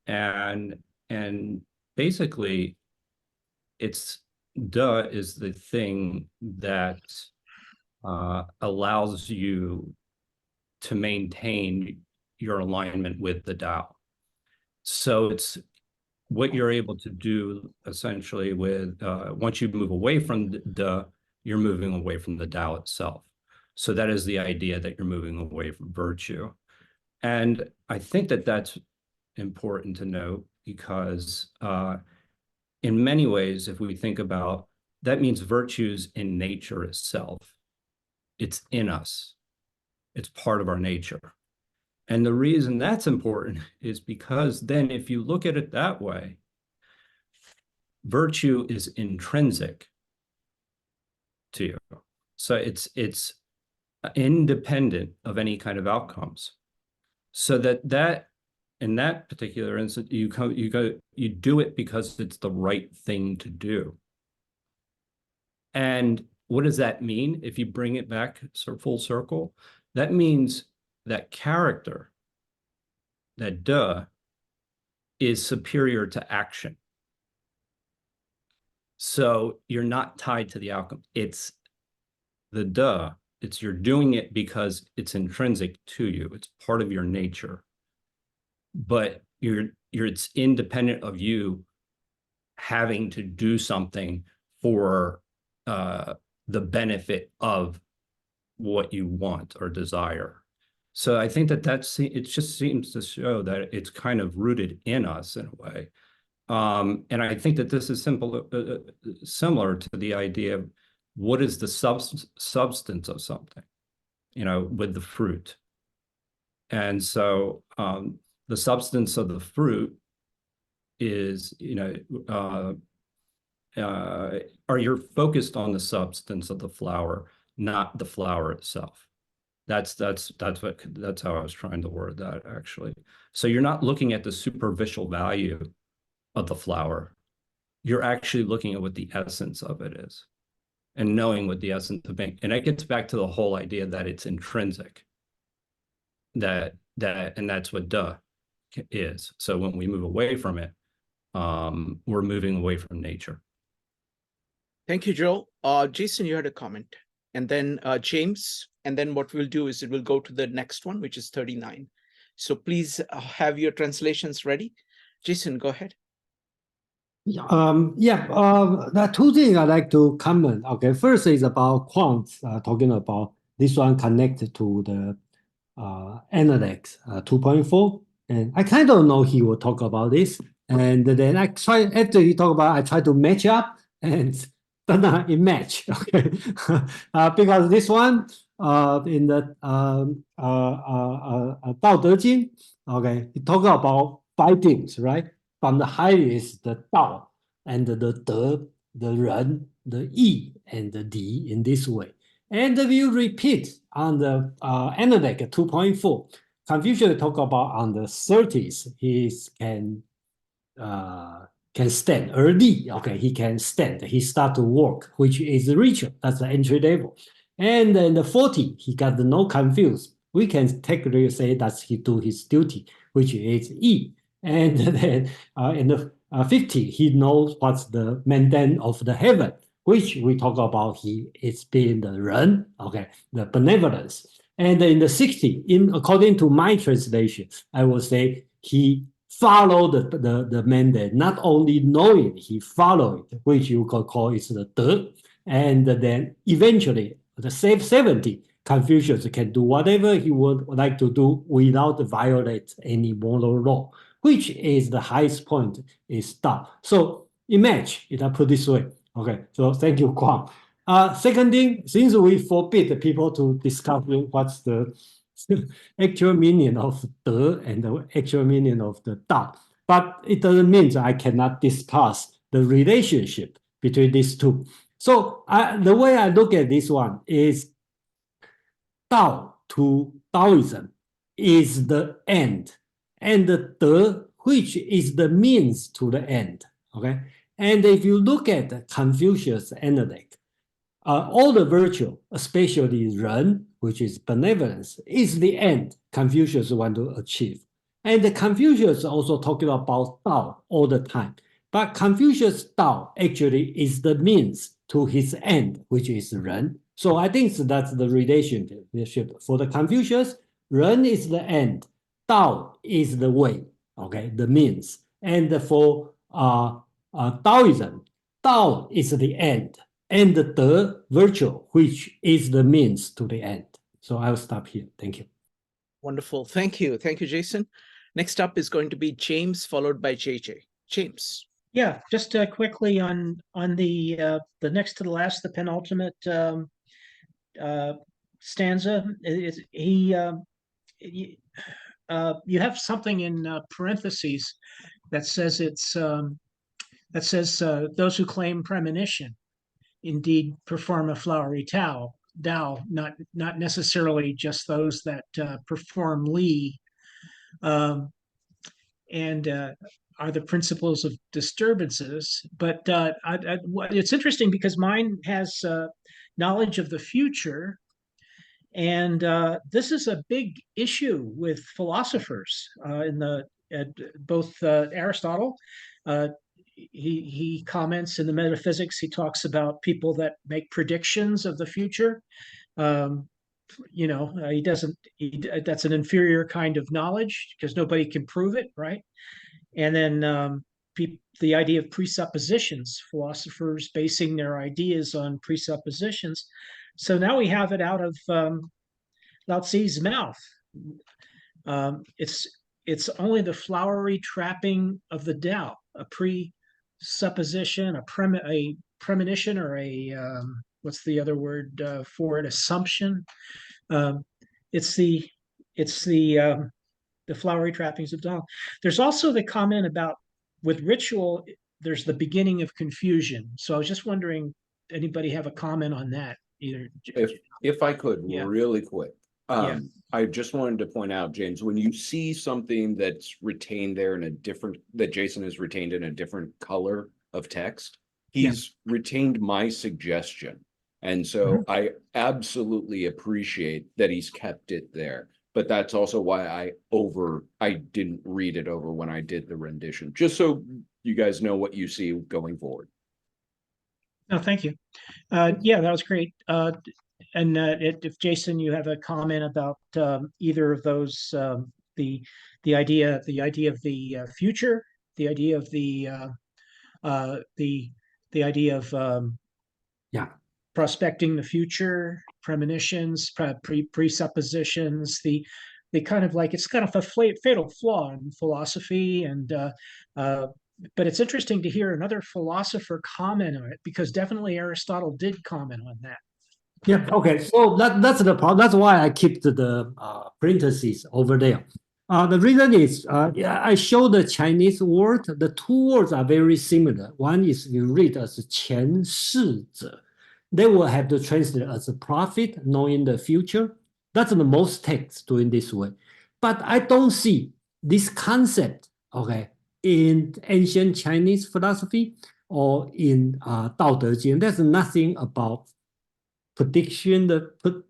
And basically it's De is the thing that allows you to maintain your alignment with the Tao. So it's what you're able to do essentially with, once you move away from De, you're moving away from the Tao itself. So that is the idea, that you're moving away from virtue. And I think that that's important to note, because in many ways, if we think about, that means virtues in nature itself. It's in us. It's part of our nature. And the reason that's important is because then if you look at it that way, virtue is intrinsic to you. So it's independent of any kind of outcomes. So that in that particular instance, you do it because it's the right thing to do. And what does that mean? If you bring it back full circle, that means that character, that De, is superior to action. So you're not tied to the outcome. It's the De. It's you're doing it because it's intrinsic to you. It's part of your nature. But it's independent of you having to do something for the benefit of what you want or desire. So I think it just seems to show that it's kind of rooted in us in a way. And I think that this is similar to the idea of what is the substance of something, you know, with the fruit. And so the substance of the fruit is, you know, or you're focused on the substance of the flower, not the flower itself. That's how I was trying to word that, actually. So you're not looking at the superficial value of the flower. You're actually looking at what the essence of it is, and knowing what the essence of being. And it gets back to the whole idea that it's intrinsic. And that's what De is. So when we move away from it, we're moving away from nature. Thank you, Joe. Jason, you had a comment, and then James, and then what we'll do is it will go to the next one, which is 39. So please have your translations ready. Jason, go ahead. There are two things I'd like to comment. Okay, first is about quants, talking about this one connected to the analytics 2.4. And I kind of know he will talk about this. And then after he talk about, I try to match up, and it match. Okay, because this one in the Dao De Jing, okay, he talk about 5 things, right? From the highest, the Dao, and the De, the Ren, the Yi, and the Di in this way. And if you repeat on the Analect 2.4, Confucius talk about on the 30s, he can stand early. Okay, he can stand. He start to work, which is ritual. That's the entry level. And in the 40, he got no confused. We can technically say that he do his duty, which is E. And then in the 50, he knows what's the mandate of the heaven, which we talk about he is being the Ren, okay, the benevolence. And in the 60, according to my translation, I will say he followed the mandate, not only knowing, he followed it, which you could call is the De. And then eventually, the 70, Confucius can do whatever he would like to do without violate any moral law, which is the highest point is Tao. So imagine, if I put this way. Okay, so thank you, Kwang. Second thing, since we forbid people to discover what's the actual meaning of De and the actual meaning of the Tao, but it doesn't mean that I cannot discuss the relationship between these two. So the way I look at this one is Tao to Taoism is the end, and the De, which is the means to the end. Okay, and if you look at Confucius analect, all the virtue, especially Ren, which is benevolence, is the end Confucius want to achieve. And the Confucius also talking about Tao all the time. But Confucius Tao actually is the means to his end, which is Ren. So I think that's the relationship. For the Confucius, Ren is the end, Tao is the way, okay, the means. And for Taoism, Tao is the end, and the virtue, which is the means to the end. So I'll stop here. Thank you. Wonderful. Thank you. Thank you, Jason. Next up is going to be James, followed by JJ. James. Yeah, just quickly on the next to the last, the penultimate stanza. You have something in parentheses that says those who claim premonition indeed perform a flowery Tao, not necessarily just those that perform Li, and are the principles of disturbances. But it's interesting because mine has knowledge of the future, and this is a big issue with philosophers both Aristotle. He comments in the Metaphysics. He talks about people that make predictions of the future. He doesn't. That's an inferior kind of knowledge because nobody can prove it, right? And then the idea of presuppositions, philosophers basing their ideas on presuppositions. So now we have it out of Laozi's mouth. It's only the flowery trapping of the Tao, a presupposition, a premonition, or a what's the other word for it? Assumption. It's the flowery trappings of Tao. There's also the comment about with ritual, there's the beginning of confusion. So I was just wondering, anybody have a comment on that? Either if I could, Yeah. really quick. Yeah. I just wanted to point out, James, when you see something that's retained there that Jason has retained in a different color of text, he's retained my suggestion. And so I absolutely appreciate that he's kept it there. But that's also why I didn't read it over when I did the rendition, just so you guys know what you see going forward. No, thank you. Yeah, that was great. And if Jason, you have a comment about either of those, the idea of the future, the idea of the idea of prospecting the future, premonitions, presuppositions, the kind of like, it's kind of a fatal flaw in philosophy. And but it's interesting to hear another philosopher comment on it, because definitely Aristotle did comment on that. Yeah, okay, so that's the problem. That's why I keep the parentheses over there. The reason is, I show the Chinese word. The two words are very similar. One is you read as 前世者. They will have to translate as a prophet, knowing the future. That's the most text doing this way. But I don't see this concept, okay, in ancient Chinese philosophy or in Dao De Jing. There's nothing about prediction,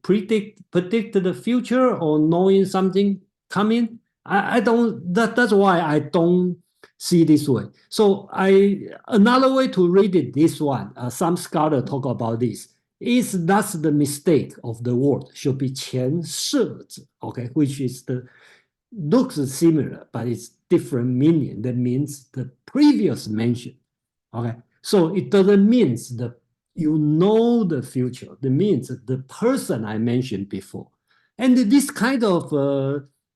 predict the future or knowing something coming. I don't. That's why I don't see this way. So another way to read it, this one, some scholar talk about this, is that's the mistake of the word, should be 前世子, okay, which is looks similar, but it's different meaning. That means the previous mention, okay? So it doesn't mean you know the future. That means the person I mentioned before. And this kind of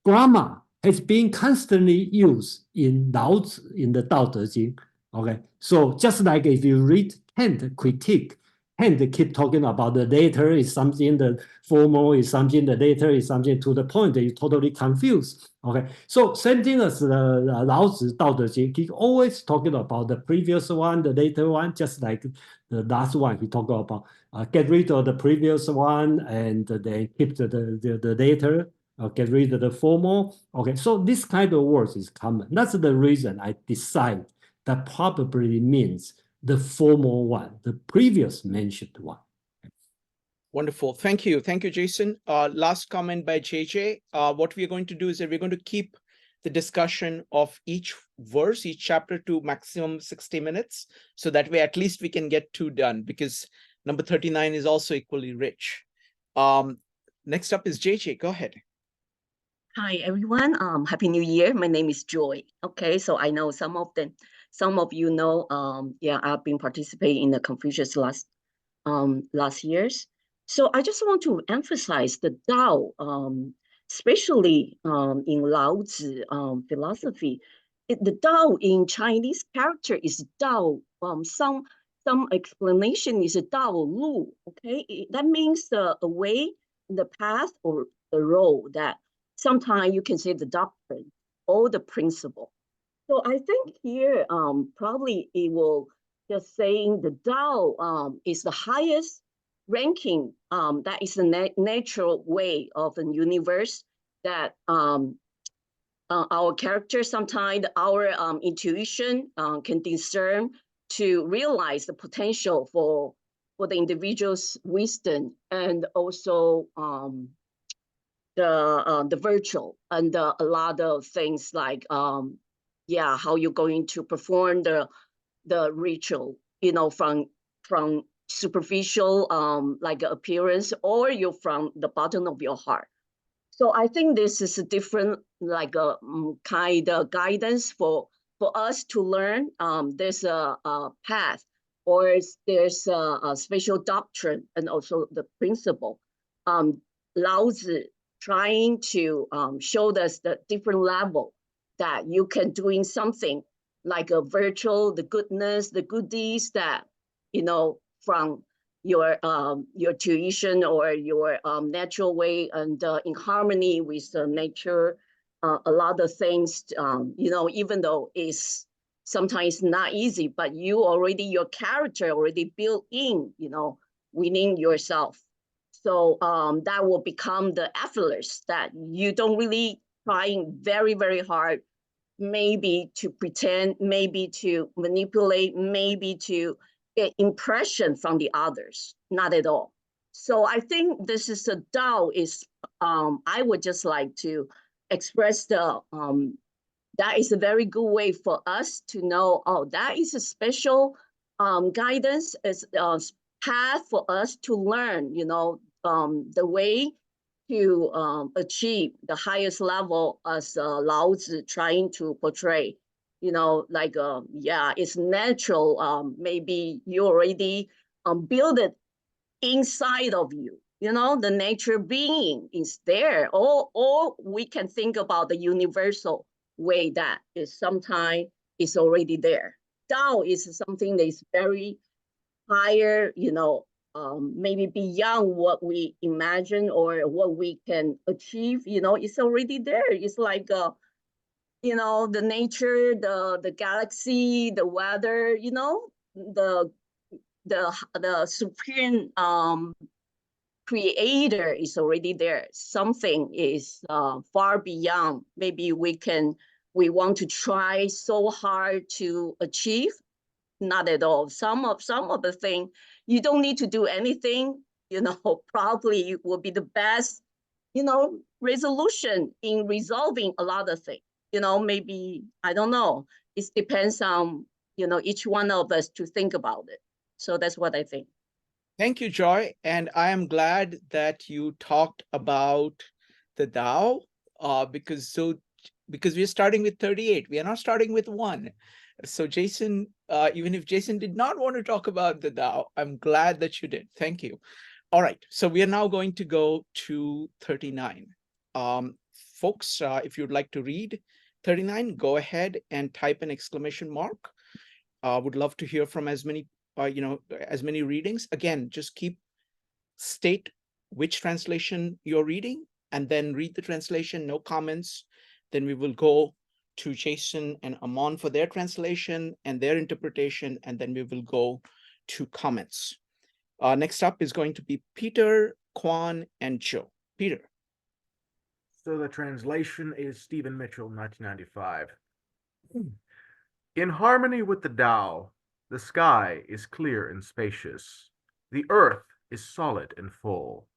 grammar has been constantly used in Laozi, in the Dao De Jing. Okay, so just like if you read Kant critique, Kant keep talking about the later is something, the formal is something, the later is something, to the point that you're totally confused. Okay, so same thing as Laozi Dao De Jing, he always talking about the previous one, the later one, just like the last one he talked about. Get rid of the previous one and then keep the later. Get rid of the formal. Okay, so this kind of words is common. That's the reason I decide that probably means the formal one, the previous mentioned one. Wonderful. Thank you. Thank you, Jason. Last comment by JJ. What we're going to do is that we're going to keep the discussion of each verse, each chapter to maximum 60 minutes. So that way, at least we can get 2 done, because number 39 is also equally rich. Next up is JJ. Go ahead. Hi, everyone. Happy New Year. My name is Joy. Okay, so I know some of you know, I've been participating in the Confucius last years. So I just want to emphasize the Tao, especially in Laozi philosophy. The Tao in Chinese character is Tao. Some explanation is a Tao Lu. Okay, that means a way, the path, or the road that. Sometimes you can say the doctrine or the principle. So I think here probably it will just saying the Tao is the highest ranking. That is the natural way of the universe that our character, sometimes our intuition can discern to realize the potential for the individual's wisdom, and also the virtual, and a lot of things like how you're going to perform the ritual, from superficial like appearance, or you're from the bottom of your heart. So I think this is a different like a kind of guidance for us to learn. There's a path, or there's a special doctrine, and also the principle. Laozi trying to show us the different level that you can doing something like a virtual, the goodness, the good deeds that, from your tuition or your natural way, and in harmony with the nature, a lot of things, even though it's sometimes not easy, but your character already built in, within yourself. So that will become the effortless, that you don't really trying very, very hard, maybe to pretend, maybe to manipulate, maybe to get impression from the others, not at all. So I think this is a Tao is, I would just like to express that is a very good way for us to know, that is a special guidance, is path for us to learn, the way to achieve the highest level as Laozi trying to portray, it's natural. Maybe you already build it inside of you, the nature being is there. Or we can think about the universal way that is sometimes is already there. Tao is something that is very higher, maybe beyond what we imagine or what we can achieve. It's already there. It's like the nature, the galaxy, the weather, the supreme creator is already there. Something is far beyond. Maybe we want to try so hard to achieve. Not at all. Some of the thing, you don't need to do anything. probably will be the best, resolution in resolving a lot of things. Maybe, I don't know. It depends on, each one of us to think about it. So that's what I think. Thank you, Joy. And I am glad that you talked about the Tao, because we're starting with 38. We are not starting with 1. So Jason, even if Jason did not want to talk about the Tao, I'm glad that you did. Thank you. All right. So we are now going to go to 39. Folks, if you'd like to read 39, go ahead and type an exclamation mark. Would love to hear from as many readings. Again, just state which translation you're reading and then read the translation, no comments. Then we will go to Jason and Amon for their translation and their interpretation, and then we will go to comments. Next up is going to be Peter, Quan, and Joe. Peter. So the translation is Stephen Mitchell, 1995. In harmony with the Tao, the sky is clear and spacious. The earth is solid and full.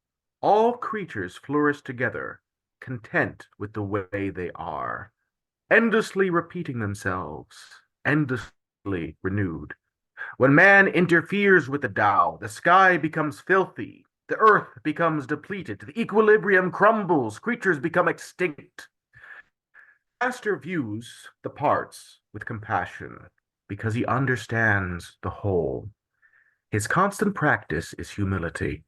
All creatures flourish together, content with the way they are, endlessly repeating themselves, endlessly renewed. When man interferes with the Tao, the sky becomes filthy, the earth becomes depleted, the equilibrium crumbles, creatures become extinct. Master views the parts with compassion because he understands the whole. His constant practice is humility.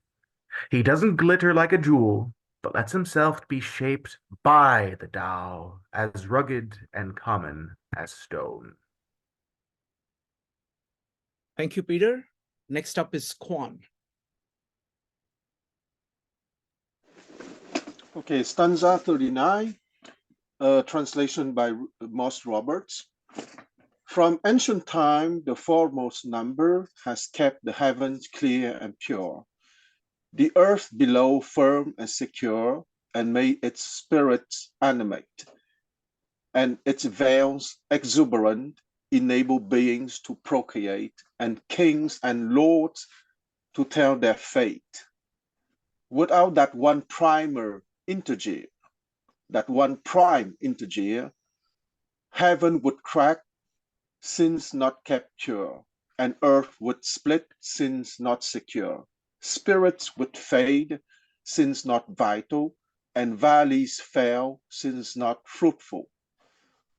He doesn't glitter like a jewel, but lets himself be shaped by the Tao, as rugged and common as stone. Thank you, Peter. Next up is Quan. Okay, stanza 39, translation by Moss Roberts. From ancient time, the foremost number has kept the heavens clear and pure, the earth below firm and secure, and made its spirits animate, and its veils exuberant, enable beings to procreate, and kings and lords to tell their fate. Without that one prime integer, heaven would crack, since not kept pure, and earth would split, since not secure. Spirits would fade, since not vital, and valleys fail, since not fruitful.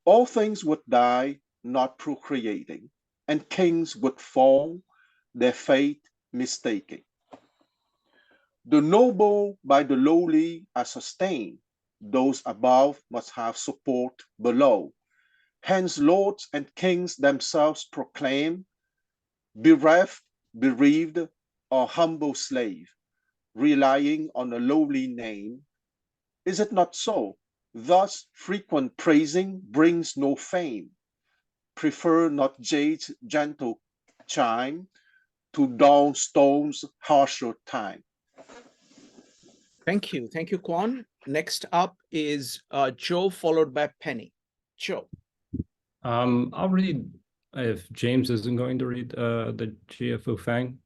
All things would die, not procreating, and kings would fall, their fate mistaking. The noble by the lowly are sustained, those above must have support below. Hence lords and kings themselves proclaim, bereft, bereaved, or humble slave, relying on a lowly name. Is it not so? Thus frequent praising brings no fame. Prefer not jade's gentle chime to dull stone's harsher time. Thank you. Thank you, Quan. Next up is Joe, followed by Penny. Joe. I'll read, if James isn't going to read the GFU Fang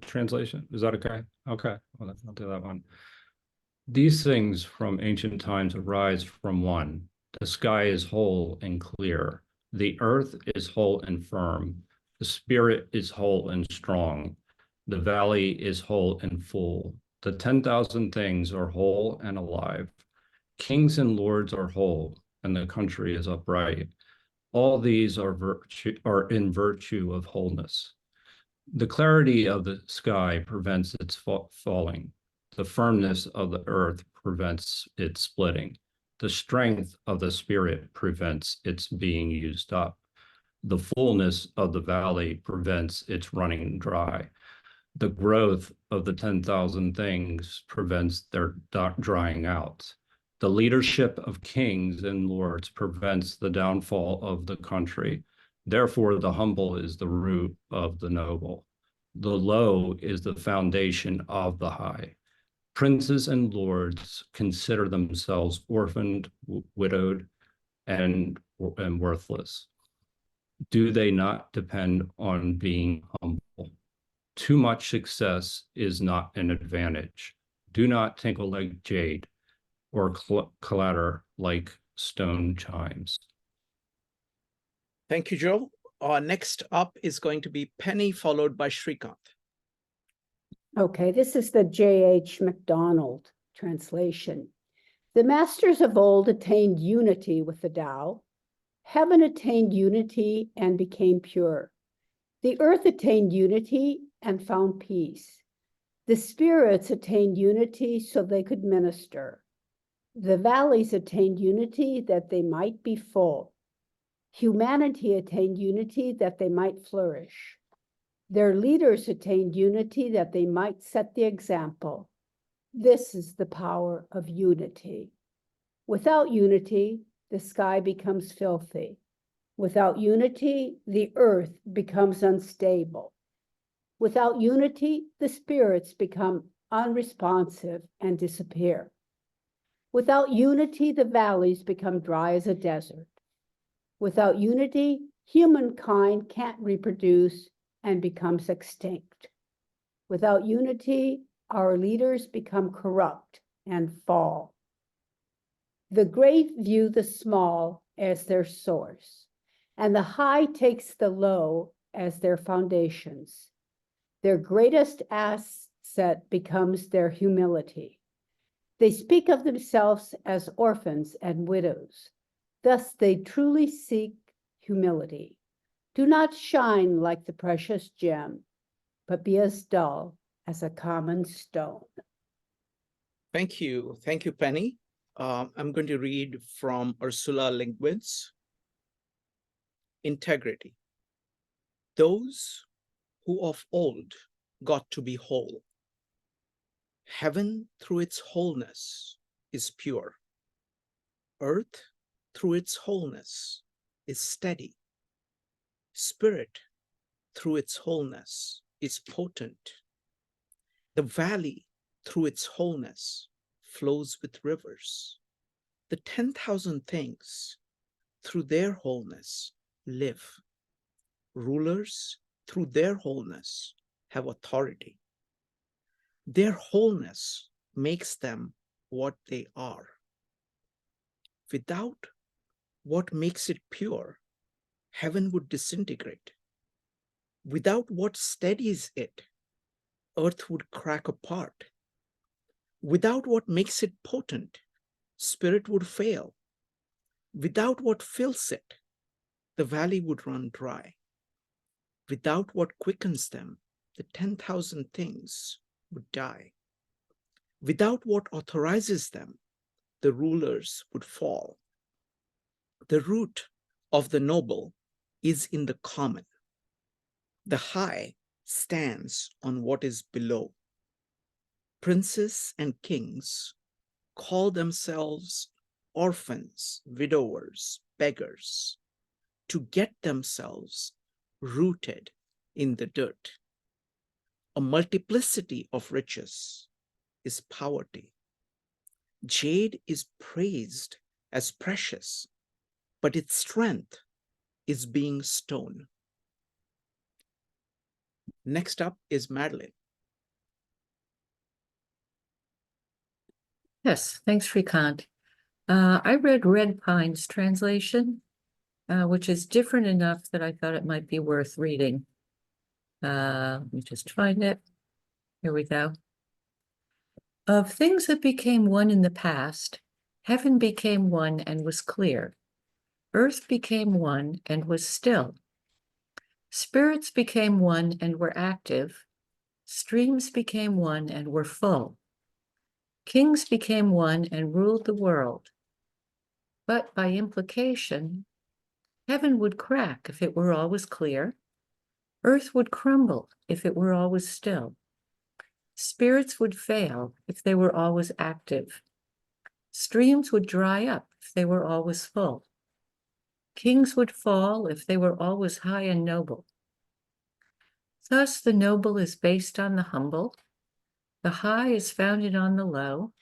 translation. Is that okay? Okay, well, I'll do that one. These things from ancient times arise from one. The sky is whole and clear. The earth is whole and firm. The spirit is whole and strong. The valley is whole and full. The 10,000 things are whole and alive. Kings and lords are whole, and the country is upright. All these are in virtue of wholeness. The clarity of the sky prevents its falling. The firmness of the earth prevents its splitting. The strength of the spirit prevents its being used up. The fullness of the valley prevents its running dry. The growth of the 10,000 things prevents their drying out. The leadership of kings and lords prevents the downfall of the country. Therefore, the humble is the root of the noble. The low is the foundation of the high. Princes and lords consider themselves orphaned, widowed, and worthless. Do they not depend on being humble? Too much success is not an advantage. Do not tinkle like jade or clatter like stone chimes. Thank you, Joe. Next up is going to be Penny, followed by Shrikant. Okay, this is the J.H. MacDonald translation. The masters of old attained unity with the Tao. Heaven attained unity and became pure. The earth attained unity and found peace. The spirits attained unity so they could minister. The valleys attained unity that they might be full. Humanity attained unity that they might flourish. Their leaders attained unity that they might set the example. This is the power of unity. Without unity, the sky becomes filthy. Without unity, the earth becomes unstable. Without unity, the spirits become unresponsive and disappear. Without unity, the valleys become dry as a desert. Without unity, humankind can't reproduce and becomes extinct. Without unity, our leaders become corrupt and fall. The great view the small as their source, and the high takes the low as their foundations. Their greatest asset becomes their humility. They speak of themselves as orphans and widows. Thus, they truly seek humility. Do not shine like the precious gem, but be as dull as a common stone. Thank you. Thank you, Penny. I'm going to read from Ursula Linkwitz. Integrity. Those who of old got to be whole. Heaven through its wholeness is pure. Earth through its wholeness is steady. Spirit through its wholeness is potent. The valley through its wholeness flows with rivers. The 10,000 things through their wholeness live. Rulers through their wholeness have authority. Their wholeness makes them what they are. Without what makes it pure, heaven would disintegrate. Without what steadies it, earth would crack apart. Without what makes it potent, spirit would fail. Without what fills it, the valley would run dry. Without what quickens them, the 10,000 things would die. Without what authorizes them, the rulers would fall. The root of the noble is in the common. The high stands on what is below. Princes and kings call themselves orphans, widowers, beggars, to get themselves rooted in the dirt. A multiplicity of riches is poverty. Jade is praised as precious, but its strength is being stone. Next up is Madeline. Yes, thanks, Shrikant. I read Red Pine's translation, which is different enough that I thought it might be worth reading. Let me just find it. Here we go. Of things that became one in the past, heaven became one and was clear. Earth became one and was still. Spirits became one and were active. Streams became one and were full. Kings became one and ruled the world. But by implication, heaven would crack if it were always clear. Earth would crumble if it were always still. Spirits would fail if they were always active. Streams would dry up if they were always full. Kings would fall if they were always high and noble. Thus the noble is based on the humble. The high is founded on the low.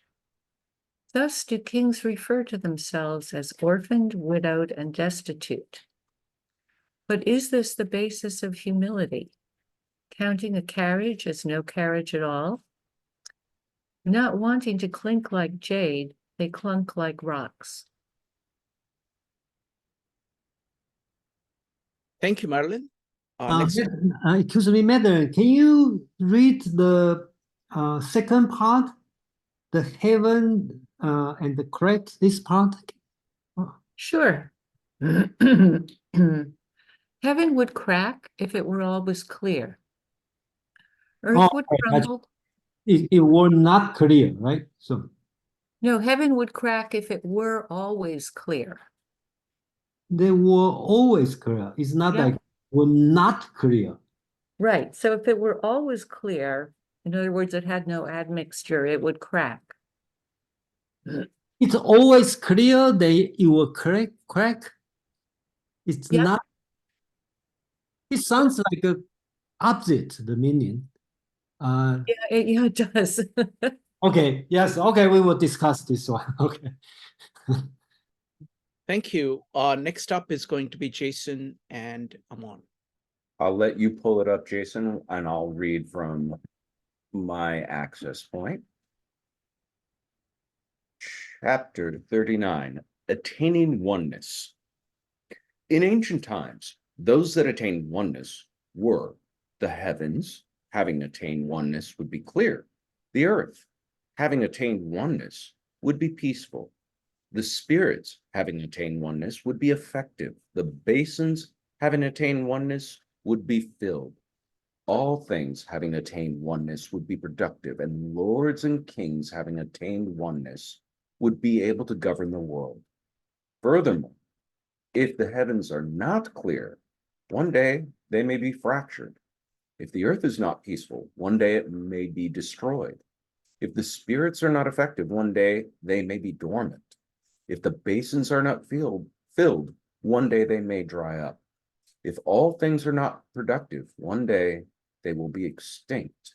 Thus do kings refer to themselves as orphaned, widowed, and destitute. But is this the basis of humility? counting a carriage as no carriage at all, not wanting to clink like jade, they clunk like rocks. Thank you, Marilyn. Next. Excuse me, Madeline, can you read the second part, the heaven and the crack, this part? Sure. Heaven would crack if it were always clear. Earth would crumble. It were not clear, right? So No, heaven would crack if it were always clear. they were always clear. It's not Yeah. like were not clear. Right. So if it were always clear, in other words, it had no admixture, it would crack. It's always clear that it will crack. It's Yeah. not. It sounds like a opposite the meaning. Yeah, it does. Okay. Yes. Okay. We will discuss this one. Okay. Thank you. Next up is going to be Jason and Amon. I'll let you pull it up, Jason, and I'll read from my access point. Chapter 39, Attaining Oneness. In ancient times, those that attained oneness were the heavens, having attained oneness would be clear. The earth, having attained oneness, would be peaceful. The spirits, having attained oneness, would be effective. The basins, having attained oneness, would be filled. All things, having attained oneness, would be productive, and lords and kings, having attained oneness, would be able to govern the world. Furthermore, if the heavens are not clear, one day they may be fractured. If the earth is not peaceful, one day it may be destroyed. If the spirits are not effective, one day they may be dormant. If the basins are not filled, one day they may dry up. If all things are not productive, one day they will be extinct.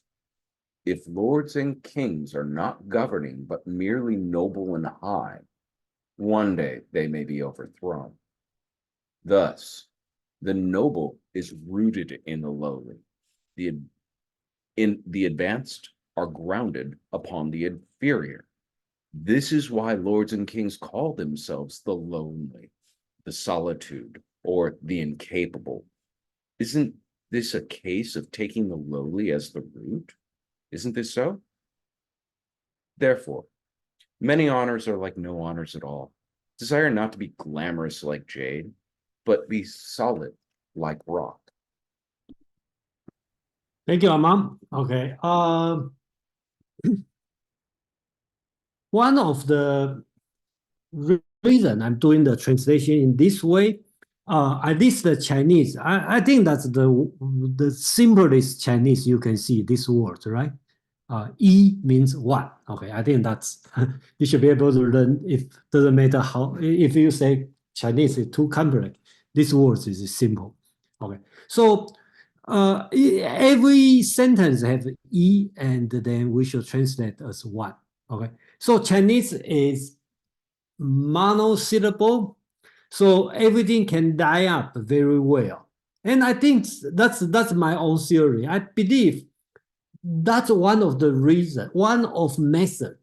If lords and kings are not governing, but merely noble and high, one day they may be overthrown. Thus, the noble is rooted in the lowly. The advanced are grounded upon the inferior. This is why lords and kings call themselves the lonely, the solitude, or the incapable. Isn't this a case of taking the lowly as the root? Isn't this so? Therefore, many honors are like no honors at all. Desire not to be glamorous like jade, but be solid like rock. Thank you, Amam. Okay. One of the reason I'm doing the translation in this way, at least the Chinese, I think that's the simplest Chinese you can see this word, right? E means one. Okay, I think that's you should be able to learn. If doesn't matter how, if you say Chinese is too complex, this word is simple. Okay, so every sentence have E, and then we should translate as one. Okay, so Chinese is monosyllable, so everything can die up very well. And I think that's my own theory. I believe that's one of the reasons, one of method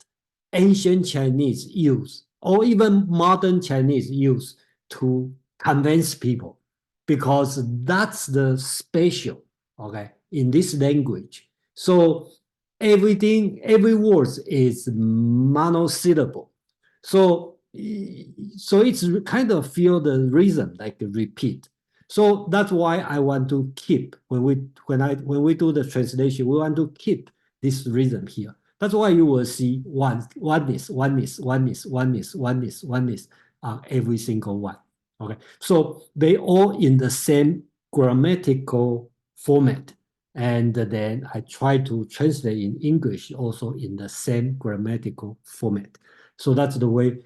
ancient Chinese use, or even modern Chinese use to convince people, because that's the special, okay, in this language. So everything, every word is monosyllable. So it's kind of feel the rhythm like a repeat. So that's why I want to keep when we do the translation, we want to keep this rhythm here. That's why you will see oneness every single one. Okay, so they all in the same grammatical format, and then I try to translate in English also in the same grammatical format. So that's the way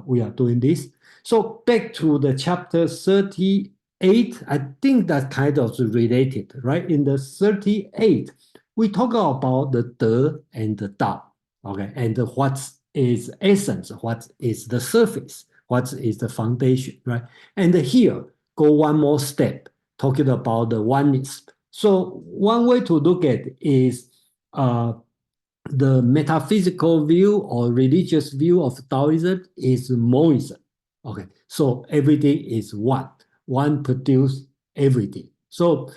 we are doing this. So back to the chapter 38, I think that's kind of related, right? In the 38, we talk about the De and the Dao, okay? And what is essence, what is the surface, what is the foundation, right? And here, go one more step, talking about the oneness. So one way to look at it is the metaphysical view or religious view of Taoism is monism. Okay, so everything is one. One produces everything. So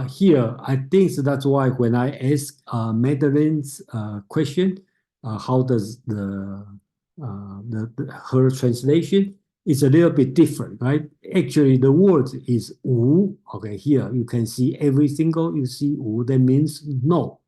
here, I think that's why when I ask Madeline's question, how does her translation is a little bit different, right? Actually, the word is wu. Okay, here you can see every single you see wu. That means no.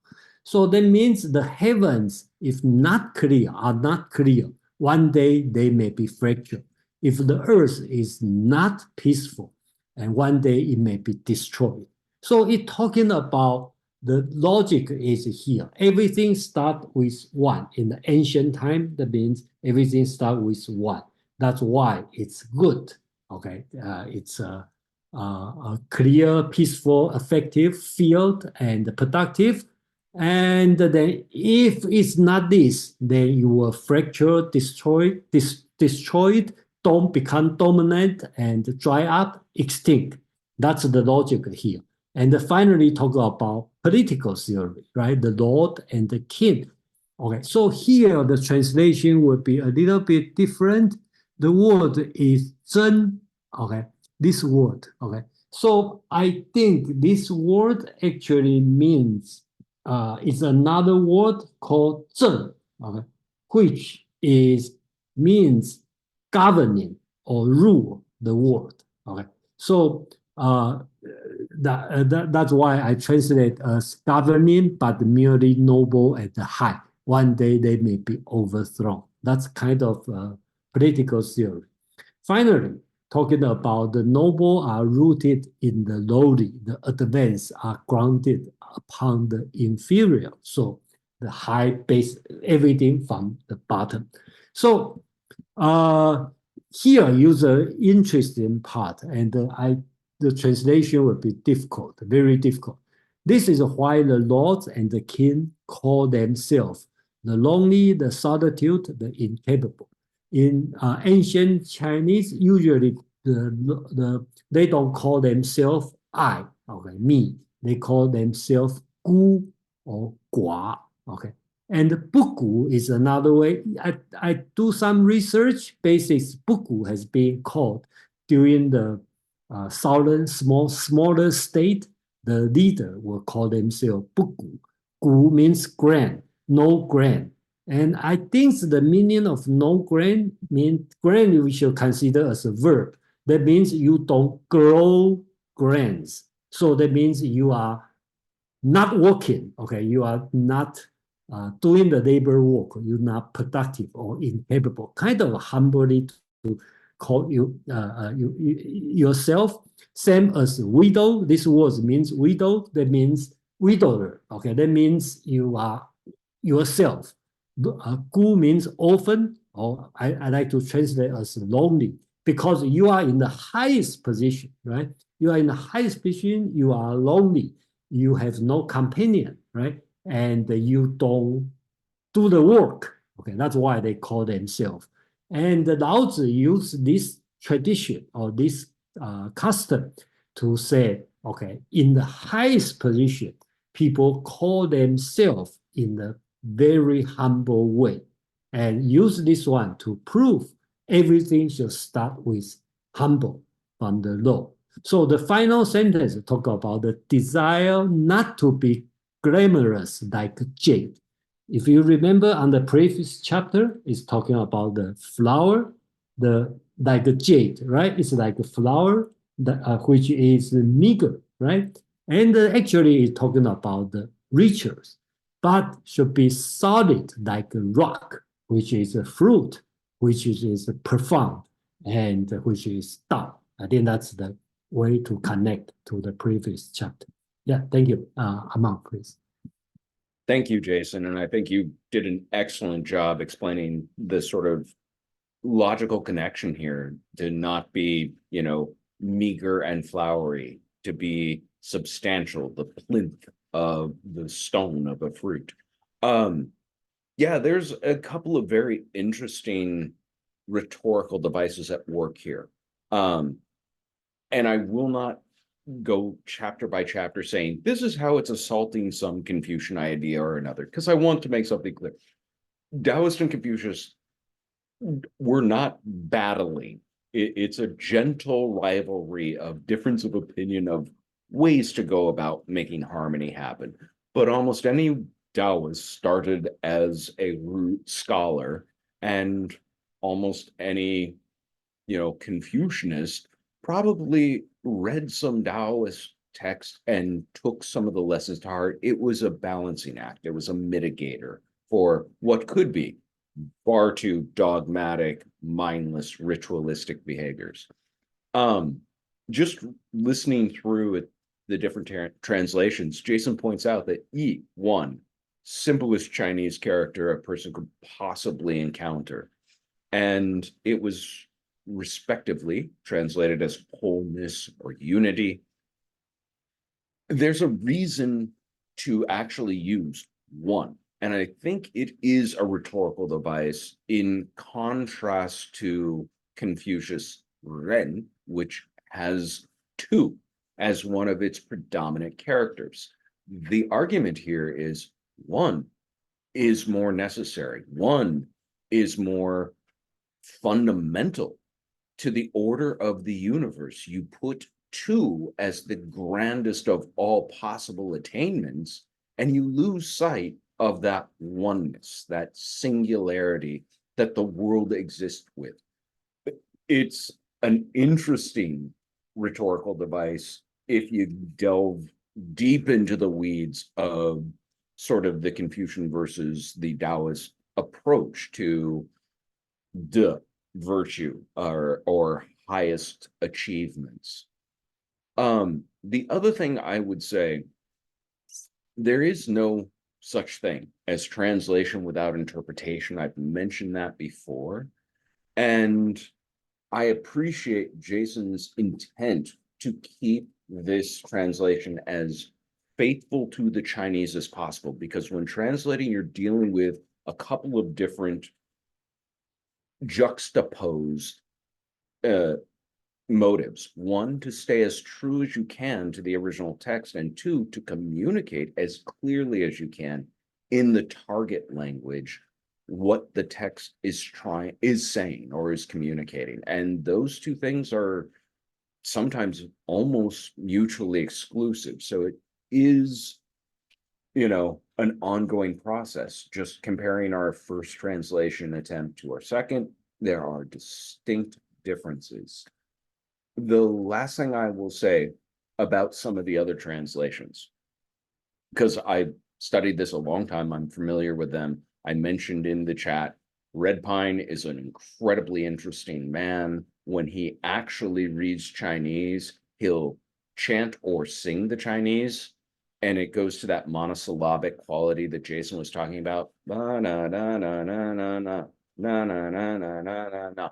So that means the heavens, if not clear, are not clear. One day they may be fractured. If the earth is not peaceful, and one day it may be destroyed. So it's talking about the logic is here. Everything starts with one. In the ancient time, that means everything starts with one. That's why it's good. Okay, it's a clear, peaceful, effective, field, and productive. And then if it's not this, then you will fracture, destroyed, don't become dominant and dry up, extinct. That's the logic here. And finally talk about political theory, right? The Lord and the King. Okay, so here the translation would be a little bit different. The word is zhen, okay, this word, okay. So I think this word actually means it's another word called 正, okay, which means governing or rule the world. Okay, so that's why I translate as governing, but merely noble and high. One day they may be overthrown. That's kind of political theory. Finally, talking about the noble are rooted in the lowly, the advanced are grounded upon the inferior. So the high base everything from the bottom. So here use an interesting part, and the translation will be difficult, very difficult. This is why the lords and the king call themselves the lonely, the solitude, the incapable. In ancient Chinese, usually they don't call themselves I, okay, me. They call themselves gu or gua, okay. And buku is another way. I do some research. Basics buku has been called during the southern smaller state. The leader will call themselves buku. Gu means grand, no grand. And I think the meaning of no grand means grand we should consider as a verb. That means you don't grow grands. So that means you are not working, okay? You are not doing the labor work. You're not productive or incapable. Kind of humbly to call you, yourself. Same as widow. This word means widow. That means widower. Okay, that means you are yourself. Gu means orphan, or I like to translate as lonely, because you are in the highest position, right? You are in the highest position. You are lonely. You have no companion, right? And you don't do the work. Okay, that's why they call themselves. And Laozi used this tradition or this custom to say, okay, in the highest position, people call themselves in a very humble way, and use this one to prove everything should start with humble from the low. So the final sentence talk about the desire not to be glamorous like jade. If you remember on the previous chapter, it's talking about the flower, like the jade, right? It's like a flower which is meager, right? And actually it's talking about the rituals, but should be solid like a rock, which is a fruit, which is profound, and which is Tao. I think that's the way to connect to the previous chapter. Yeah, thank you. Aman, please. Thank you, Jason. And I think you did an excellent job explaining the sort of logical connection here to not be, meager and flowery, to be substantial, the plinth of the stone of a fruit. Yeah, there's a couple of very interesting rhetorical devices at work here. And I will not go chapter by chapter saying, this is how it's assaulting some Confucian idea or another, because I want to make something clear. Taoist and Confucius were not battling. It's a gentle rivalry of difference of opinion of ways to go about making harmony happen. But almost any Taoist started as a root scholar, and almost any, Confucianist probably read some Taoist text and took some of the lessons to heart. It was a balancing act. It was a mitigator for what could be far too dogmatic, mindless, ritualistic behaviors. Just listening through it, the different translations, Jason points out that Yi, one, simplest Chinese character a person could possibly encounter. And it was respectively translated as wholeness or unity. There's a reason to actually use one. And I think it is a rhetorical device in contrast to Confucius' Ren, which has two as one of its predominant characters. The argument here is one is more necessary. One is more fundamental to the order of the universe. You put two as the grandest of all possible attainments, and you lose sight of that oneness, that singularity that the world exists with. It's an interesting rhetorical device if you delve deep into the weeds of sort of the Confucian versus the Taoist approach to the virtue or highest achievements. The other thing I would say, there is no such thing as translation without interpretation. I've mentioned that before. And I appreciate Jason's intent to keep this translation as faithful to the Chinese as possible, because when translating, you're dealing with a couple of different juxtaposed motives. One, to stay as true as you can to the original text, and two, to communicate as clearly as you can in the target language what the text is saying or is communicating. And those two things are sometimes almost mutually exclusive. So it is, an ongoing process. Just comparing our first translation attempt to our second, there are distinct differences. The last thing I will say about some of the other translations, because I studied this a long time, I'm familiar with them. I mentioned in the chat, Red Pine is an incredibly interesting man. When he actually reads Chinese, he'll chant or sing the Chinese, and it goes to that monosyllabic quality that Jason was talking about. Na na na na na na na na na na na na na.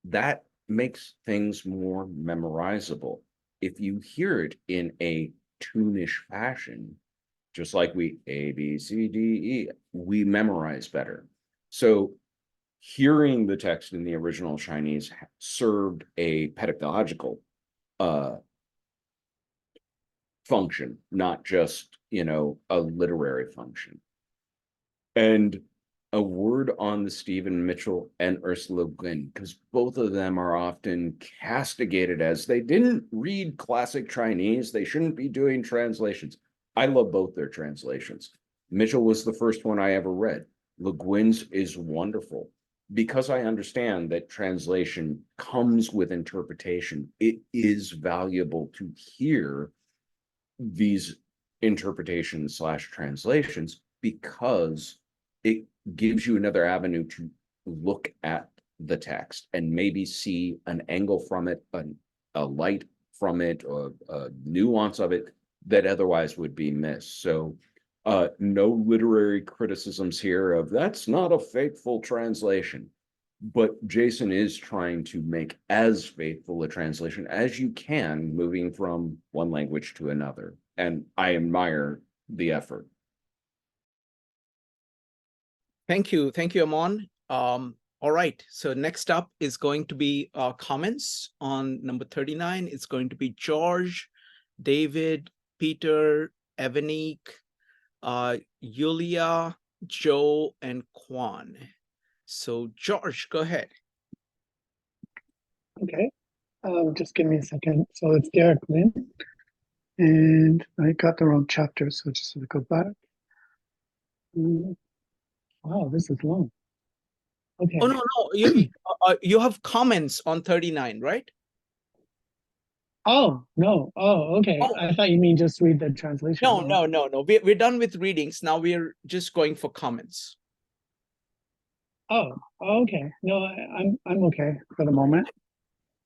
That makes things more memorizable. If you hear it in a tunish fashion, just like we A, B, C, D, E, we memorize better. So hearing the text in the original Chinese served a pedagogical function, not just, a literary function. And a word on the Stephen Mitchell and Ursula Guin, because both of them are often castigated as they didn't read classic Chinese, they shouldn't be doing translations. I love both their translations. Mitchell was the first one I ever read. Le Guin's is wonderful. Because I understand that translation comes with interpretation, it is valuable to hear these interpretations / translations, because it gives you another avenue to look at the text and maybe see an angle from it, a light from it, or a nuance of it that otherwise would be missed. So no literary criticisms here of that's not a faithful translation, but Jason is trying to make as faithful a translation as you can, moving from one language to another. And I admire the effort. Thank you, Amon. All right, so next up is going to be comments on number 39. It's going to be George. David, Peter, Evanique, Yulia, Joe, and Kwan. So George, go ahead. Okay, just give me a second. So it's Derek Lynn, and I got the wrong chapter, so just go back. Wow, this is long. Okay. Oh, no, you have comments on 39, right? Oh, no. Oh, okay. Oh. I thought you mean just read the translation. No. We're done with readings. Now we're just going for comments. Oh, okay. No, I'm okay for the moment.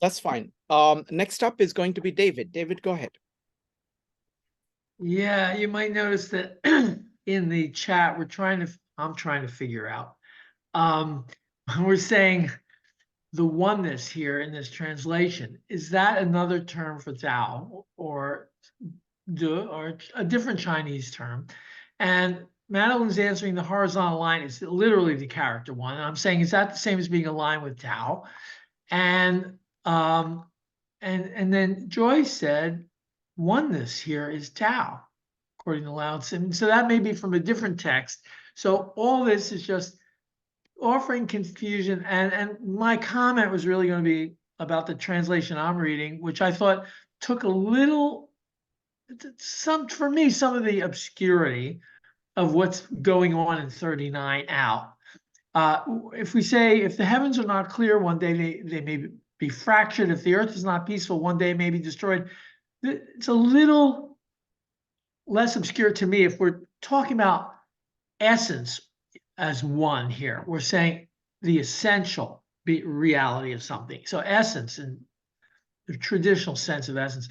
That's fine. Next up is going to be David. David, go ahead. Yeah, you might notice that in the chat, I'm trying to figure out. We're saying the oneness here in this translation. Is that another term for Tao or a different Chinese term? And Madeline's answering the horizontal line is literally the character one. And I'm saying, is that the same as being aligned with Tao? And then Joy said, oneness here is Tao, according to Laozi. So that may be from a different text. So all this is just offering confusion. And my comment was really going to be about the translation I'm reading, which I thought took a little, for me, some of the obscurity of what's going on in 39 out. If we say, if the heavens are not clear, one day they may be fractured. If the earth is not peaceful, one day it may be destroyed. It's a little less obscure to me if we're talking about essence as one here. We're saying the essential reality of something. So essence in the traditional sense of essence.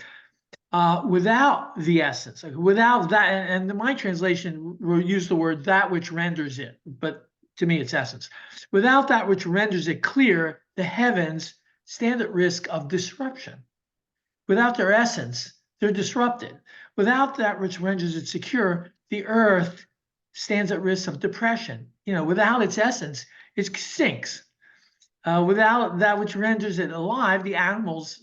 Without the essence, without that, and my translation will use the word that which renders it, but to me it's essence. Without that which renders it clear, the heavens stand at risk of disruption. Without their essence, they're disrupted. Without that which renders it secure, the earth stands at risk of depression. Without its essence, it sinks. Without that which renders it alive, the animals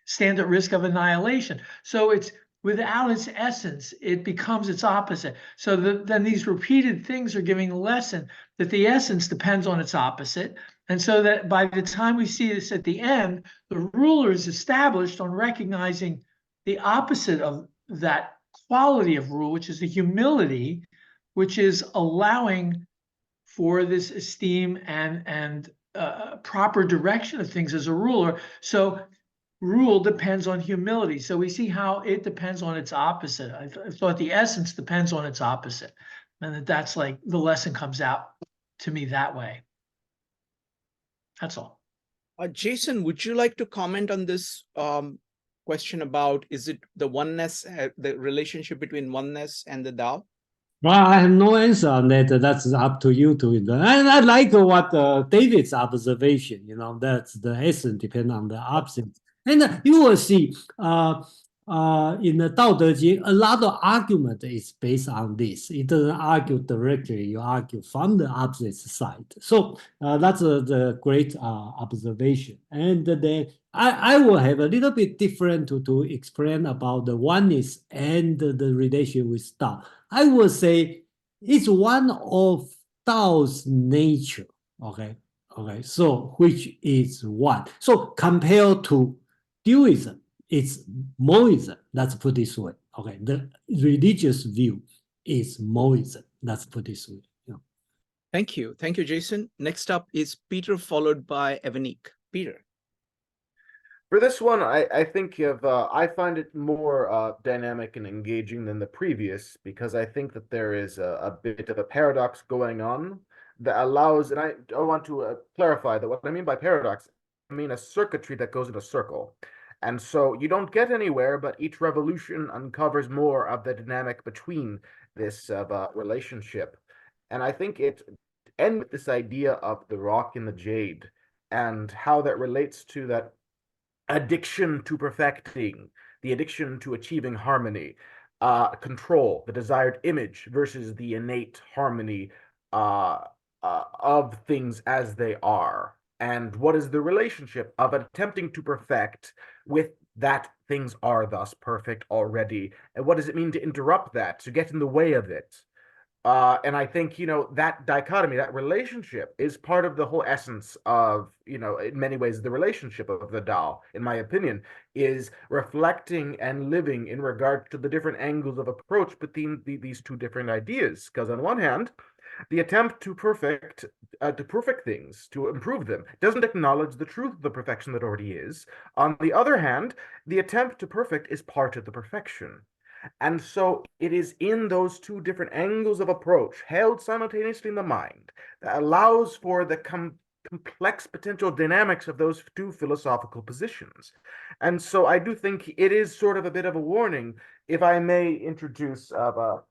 stand at risk of annihilation. So it's without its essence, it becomes its opposite. So then these repeated things are giving a lesson that the essence depends on its opposite. And so that by the time we see this at the end, the ruler is established on recognizing the opposite of that quality of rule, which is the humility, which is allowing for this esteem and proper direction of things as a ruler. So rule depends on humility. So we see how it depends on its opposite. I thought the essence depends on its opposite. And that's like the lesson comes out to me that way. That's all. Jason, would you like to comment on this question about, is it the oneness, the relationship between oneness and the Tao? Well, I have no answer on that. That's up to you to. And I like what David's observation. That's the essence depend on the opposite. And you will see in the Dao De Jing, a lot of argument is based on this. It doesn't argue directly, you argue from the opposite side. So that's the great observation. And then I will have a little bit different to explain about the oneness and the relation with Tao. I would say it's one of Tao's nature, okay, so which is one. So compared to dualism, it's monism. Let's put this way. Okay, the religious view is monism. Let's put this way. Thank you, Jason. Next up is Peter, followed by Evanique. Peter. For this one, I think I find it more dynamic and engaging than the previous, because I think that there is a bit of a paradox going on that allows, and I want to clarify that what I mean by paradox, I mean a circuitry that goes in a circle. And so you don't get anywhere, but each revolution uncovers more of the dynamic between this relationship. And I think it ends with this idea of the rock and the jade and how that relates to that addiction to perfecting, the addiction to achieving harmony, control, the desired image versus the innate harmony of things as they are. And what is the relationship of attempting to perfect with that things are thus perfect already. And what does it mean to interrupt that, to get in the way of it? And I think, that dichotomy, that relationship is part of the whole essence of, in many ways, the relationship of the Tao, in my opinion, is reflecting and living in regard to the different angles of approach between these two different ideas. Because on one hand, the attempt to perfect things, to improve them, doesn't acknowledge the truth of the perfection that already is. On the other hand, the attempt to perfect is part of the perfection. And so it is in those two different angles of approach, held simultaneously in the mind, that allows for the complex potential dynamics of those two philosophical positions. And so I do think it is sort of a bit of a warning, if I may introduce a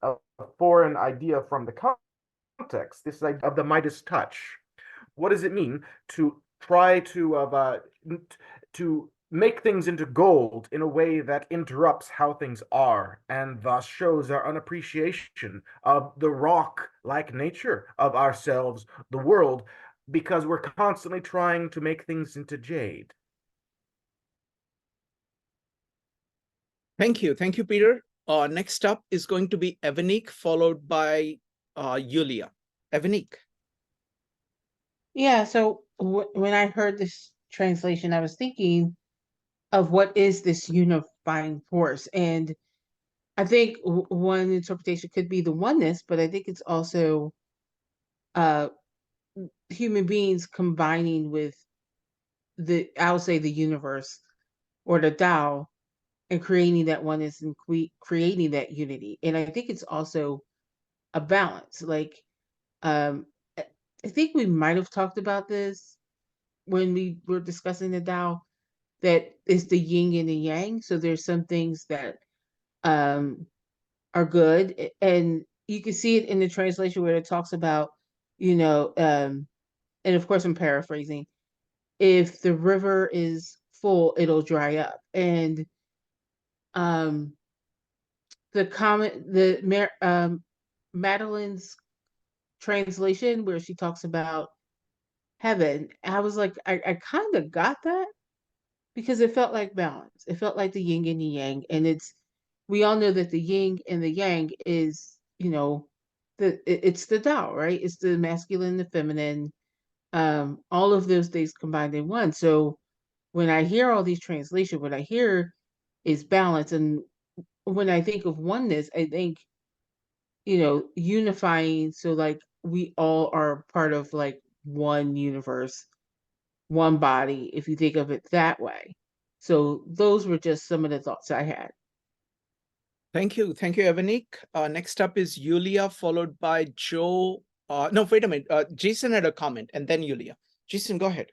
foreign idea from the context, this idea of the Midas touch. What does it mean to try to make things into gold in a way that interrupts how things are, and thus shows our unappreciation of the rock-like nature of ourselves, the world, because we're constantly trying to make things into jade? Thank you. Thank you, Peter. Next up is going to be Evanik, followed by Yulia. Evanik. Yeah, so when I heard this translation, I was thinking of what is this unifying force. And I think one interpretation could be the oneness, but I think it's also human beings combining with I'll say the universe or the Tao, and creating that oneness and creating that unity. And I think it's also a balance. Like, I think we might have talked about this when we were discussing the Tao, that is the yin and the yang. So there's some things that are good, and you can see it in the translation where it talks about, and of course I'm paraphrasing, if the river is full, it'll dry up. And Madeline's translation where she talks about heaven, I was like, I kind of got that, because it felt like balance. It felt like the yin and the yang. And we all know that the yin and the yang is, it's the Tao, right? It's the masculine, the feminine, all of those things combined in one. So when I hear all these translations, what I hear is balance. And when I think of oneness, I think, unifying. So like we all are part of like one universe, one body, if you think of it that way. So those were just some of the thoughts I had. Thank you. Thank you, Evanik. Next up is Yulia, followed by Joe. No, wait a minute. Jason had a comment, and then Yulia. Jason, go ahead.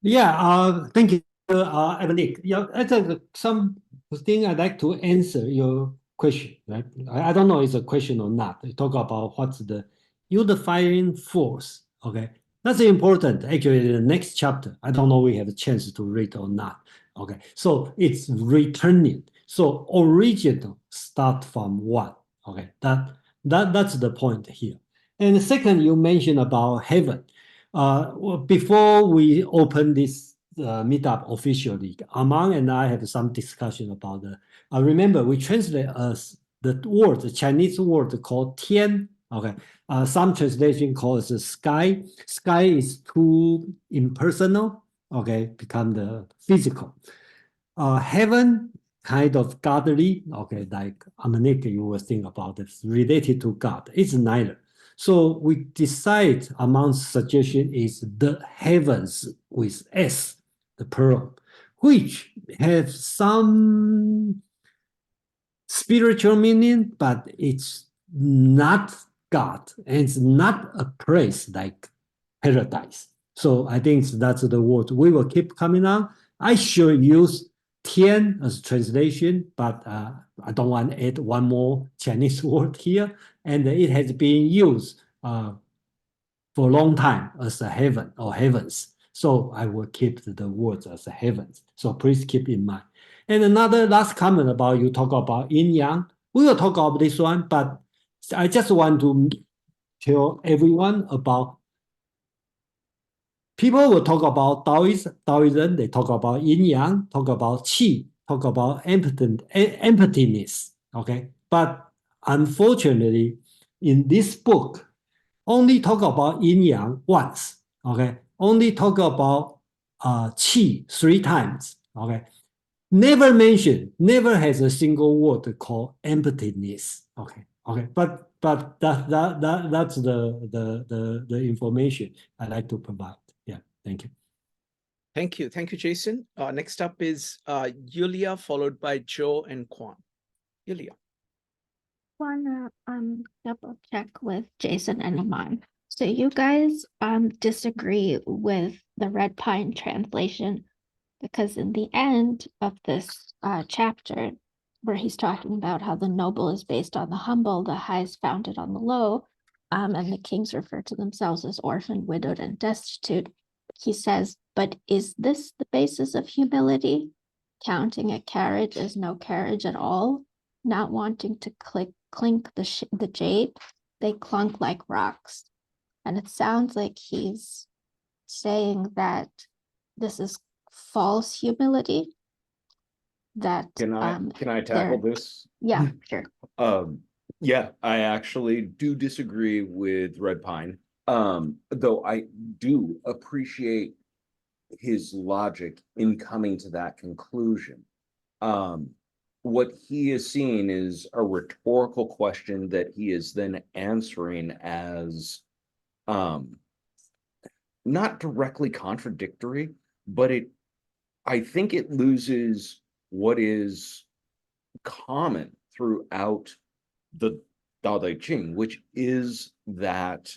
Yeah, thank you, Evanik. Yeah, I think some thing I'd like to answer your question, right? I don't know if it's a question or not. You talk about what's the unifying force, okay? That's important. Actually, the next chapter, I don't know we have a chance to read or not, okay? So it's returning. So original start from one, okay? That's the point here. And the second, you mentioned about heaven. Before we open this meetup officially, Armand and I had some discussion about the. Remember, we translate as the word, the Chinese word called Tian. Okay, some translation calls it sky. Sky is too impersonal. Okay, become the physical. Heaven kind of godly. Okay, like Amanik, you will think about it related to God. It's neither. So we decide among suggestion is the heavens with S, the plural, which have some spiritual meaning, but it's not God, and it's not a place like paradise. So I think that's the word we will keep coming on. I should use Tian as translation, but I don't want to add one more Chinese word here. And it has been used for a long time as a heaven or heavens. So I will keep the words as a heavens. So please keep in mind. And another last comment about you talk about yin yang. We will talk about this one, but I just want to tell everyone about. People will talk about Taoism, they talk about yin yang, talk about qi, talk about emptiness. Okay, but unfortunately, in this book, only talk about yin yang once. Okay, only talk about qi 3 times. Okay, never mention, never has a single word called emptiness. Okay, but that's the information I like to provide. Yeah, thank you. Thank you, Jason. Next up is Yulia, followed by Joe and Quan. Yulia. Wanna double check with Jason and Aman. So you guys disagree with the Red Pine translation, because in the end of this chapter, where he's talking about how the noble is based on the humble, the high is founded on the low, and the kings refer to themselves as orphaned, widowed, and destitute, he says, but is this the basis of humility? Counting a carriage as no carriage at all, not wanting to clink the jade, they clunk like rocks. And it sounds like he's saying that this is false humility. That can I tackle this? Yeah, sure. Yeah, I actually do disagree with Red Pine. Though I do appreciate his logic in coming to that conclusion. What he is seeing is a rhetorical question that he is then answering as not directly contradictory, but I think it loses what is common throughout the Tao Te Ching, which is that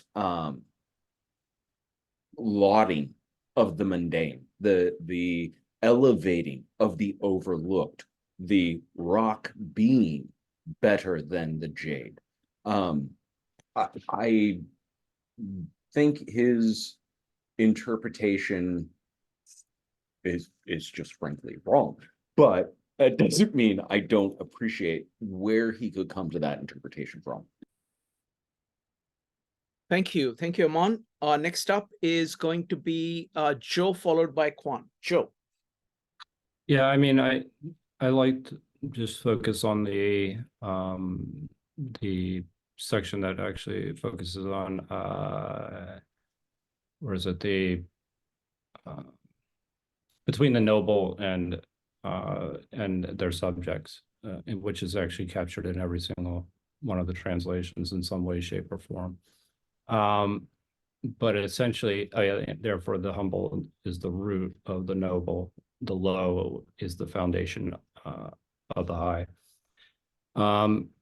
lauding of the mundane, the elevating of the overlooked, the rock being better than the jade. I think his interpretation is just frankly wrong, but it doesn't mean I don't appreciate where he could come to that interpretation from. Thank you, Aman. Next up is going to be Joe, followed by Quan. Joe. Yeah, I mean, I like to just focus on the section that actually focuses on where is it, the between the noble and their subjects, which is actually captured in every single one of the translations in some way, shape, or form. But essentially, therefore, the humble is the root of the noble. The low is the foundation of the high.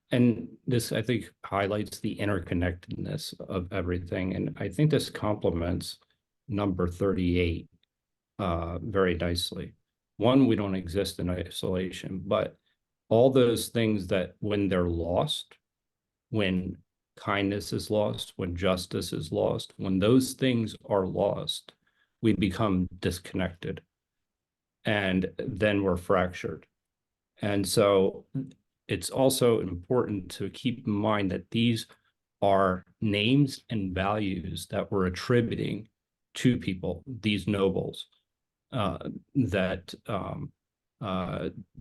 And this, I think, highlights the interconnectedness of everything. And I think this complements number 38 very nicely. One, we don't exist in isolation, but all those things that when they're lost, when kindness is lost, when justice is lost, when those things are lost, we become disconnected. And then we're fractured. And so it's also important to keep in mind that these are names and values that we're attributing to people, these nobles, that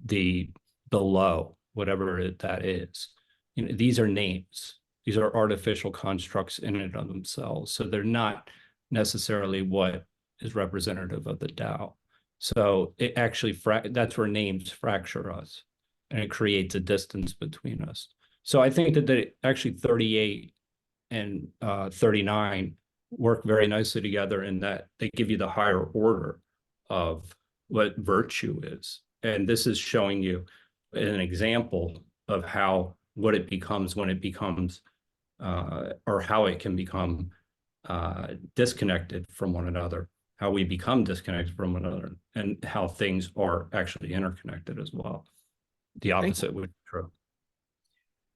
the low, whatever that is, these are names. These are artificial constructs in and of themselves. So they're not necessarily what is representative of the Tao. So it actually, that's where names fracture us, and it creates a distance between us. So I think that actually 38 and 39 work very nicely together in that they give you the higher order of what virtue is. And this is showing you an example of what it becomes when it becomes, or how it can become disconnected from one another, how we become disconnected from one another, and how things are actually interconnected as well. The opposite would be true.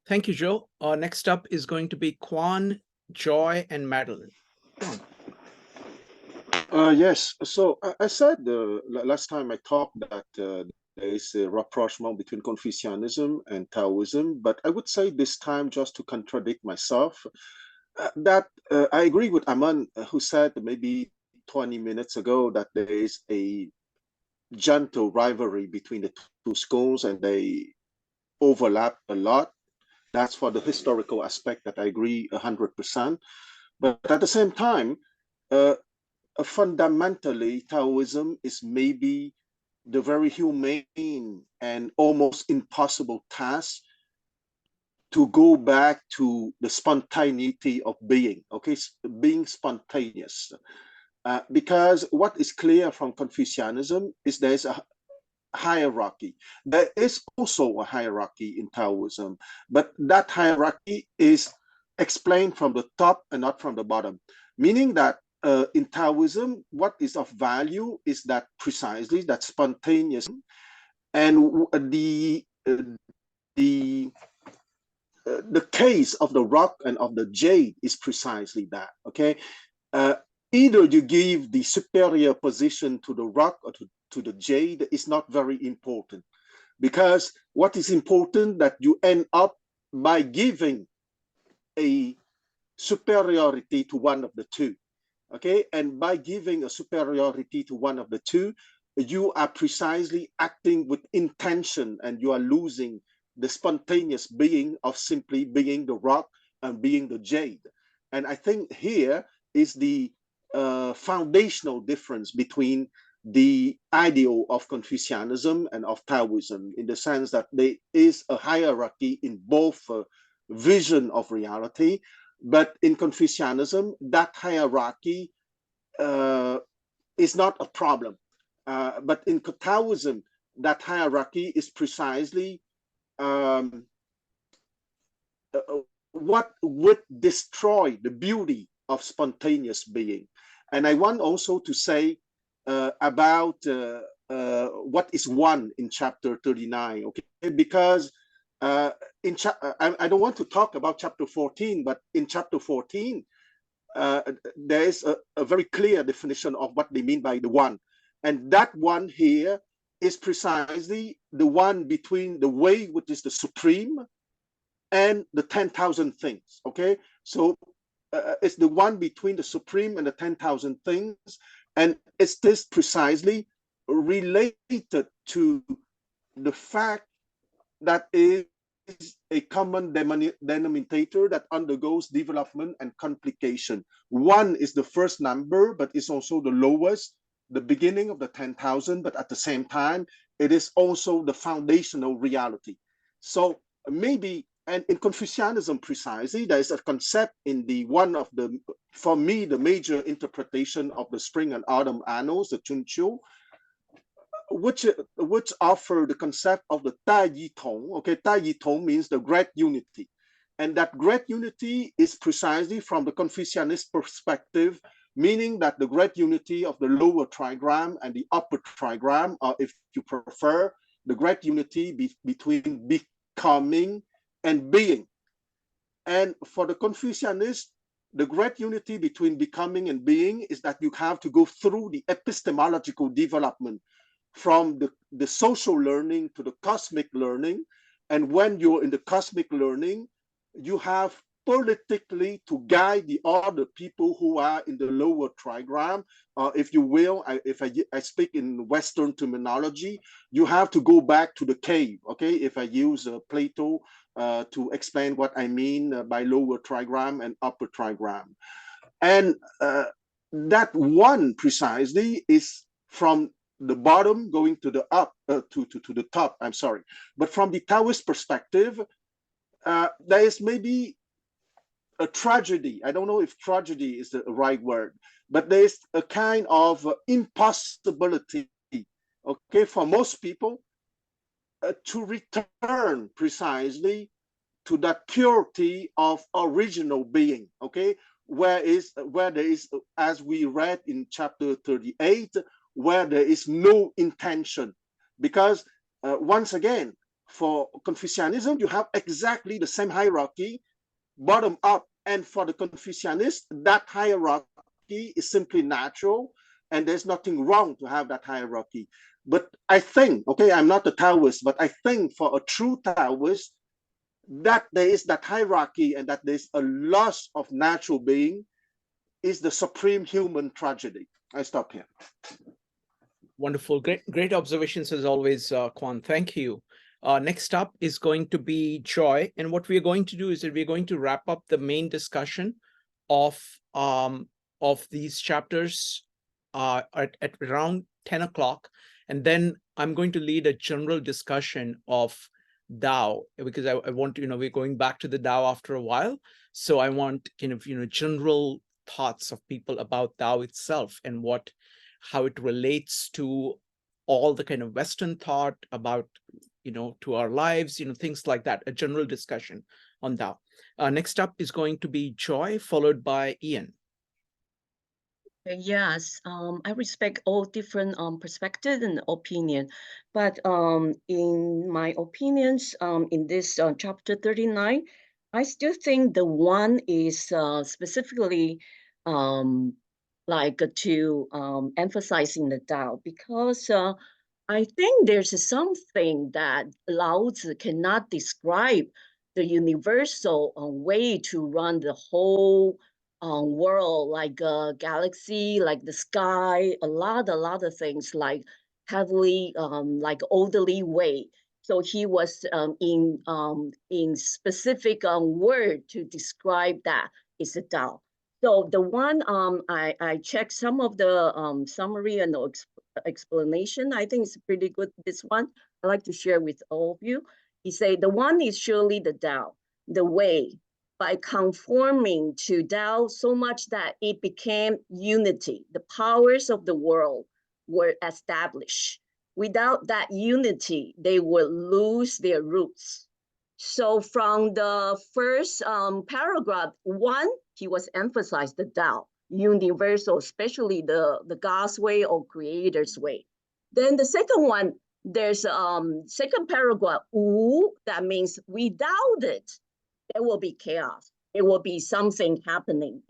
Thank you, Joe. Next up is going to be Quan, Joy, and Madeline. Yes, so I said last time I talked that there is a rapprochement between Confucianism and Taoism, but I would say this time, just to contradict myself, that I agree with Aman, who said maybe 20 minutes ago that there is a gentle rivalry between the two schools, and they overlap a lot. That's for the historical aspect that I agree 100%. But at the same time, fundamentally, Taoism is maybe the very humane and almost impossible task to go back to the spontaneity of being, okay, being spontaneous. Because what is clear from Confucianism is there's a hierarchy. There is also a hierarchy in Taoism, but that hierarchy is explained from the top and not from the bottom, meaning that in Taoism, what is of value is that precisely that spontaneous, and the case of the rock and of the jade is precisely that. Okay, either you give the superior position to the rock or to the jade is not very important, because what is important that you end up by giving a superiority to one of the two. Okay, and by giving a superiority to one of the two, you are precisely acting with intention, and you are losing the spontaneous being of simply being the rock and being the jade. And I think here is the foundational difference between the ideal of Confucianism and of Taoism, in the sense that there is a hierarchy in both vision of reality. But in Confucianism, that hierarchy is not a problem. But in Taoism, that hierarchy is precisely what would destroy the beauty of spontaneous being. And I want also to say about what is one in chapter 39, okay? Because I don't want to talk about chapter 14, but in chapter 14, there is a very clear definition of what they mean by the one. And that one here is precisely the one between the way, which is the supreme, and the 10,000 things, okay? So it's the one between the supreme and the 10,000 things. And it's this precisely related to the fact that is a common denominator that undergoes development and complication. One is the first number, but it's also the lowest, the beginning of the 10,000, but at the same time, it is also the foundational reality. So maybe, and in Confucianism precisely, there is a concept in the one of the, for me, the major interpretation of the Spring and Autumn Annals, the Chunqiu, which offer the concept of the Tai Yi Tong. Okay, Tai Yi Tong means the great unity. And that great unity is precisely from the Confucianist perspective, meaning that the great unity of the lower trigram and the upper trigram, or if you prefer, the great unity between becoming and being. And for the Confucianists, the great unity between becoming and being is that you have to go through the epistemological development from the social learning to the cosmic learning. And when you're in the cosmic learning, you have politically to guide the other people who are in the lower trigram. If you will, if I speak in Western terminology, you have to go back to the cave, okay? If I use Plato to explain what I mean by lower trigram and upper trigram. And that one precisely is from the bottom going to the up, to the top, I'm sorry. But from the Taoist perspective, there is maybe a tragedy. I don't know if tragedy is the right word, but there's a kind of impossibility, okay, for most people to return precisely to that purity of original being, okay, where there is, as we read in chapter 38, where there is no intention. Because once again, for Confucianism, you have exactly the same hierarchy, bottom up. And for the Confucianists, that hierarchy is simply natural, and there's nothing wrong to have that hierarchy. But I think, okay, I'm not a Taoist, but I think for a true Taoist, that there is that hierarchy and that there's a loss of natural being is the supreme human tragedy. I stop here. Wonderful. Great observations as always, Kwan. Thank you. Next up is going to be Joy. And what we're going to do is that we're going to wrap up the main discussion of these chapters at around 10 o'clock. And then I'm going to lead a general discussion of Tao, because I want to, we're going back to the Tao after a while. So I want kind of, general thoughts of people about Tao itself and how it relates to all the kind of Western thought about, to our lives, things like that, a general discussion on Tao. Next up is going to be Joy, followed by Ian. Yes, I respect all different perspectives and opinion, but in my opinions, in this chapter 39, I still think the one is specifically like to emphasizing the Tao, because I think there's something that Laozi cannot describe the universal way to run the whole world, like a galaxy, like the sky, a lot of things, like heavily, like orderly way. So he was in specific word to describe that is a Tao. So the one I checked some of the summary and explanation. I think it's pretty good. This one I like to share with all of you. He say the one is surely the Tao, the way, by conforming to Tao so much that it became unity. The powers of the world were established. Without that unity, they would lose their roots. So from the first paragraph, one, he was emphasized the Tao, universal, especially the God's way or Creator's way. Then the second one, there's second paragraph, Wu, that means without it, there will be chaos. There will be something happening,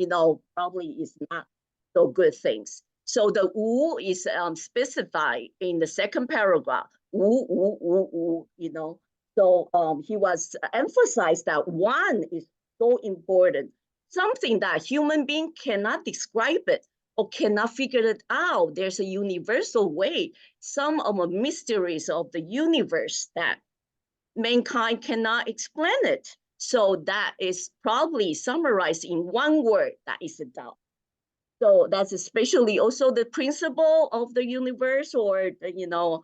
probably is not so good things. So the Wu is specified in the second paragraph, Wu, Wu, Wu, Wu, So he was emphasized that one is so important, something that human being cannot describe it or cannot figure it out. There's a universal way, some of the mysteries of the universe that mankind cannot explain it. So that is probably summarized in one word, that is the Tao. So that's especially also the principle of the universe, or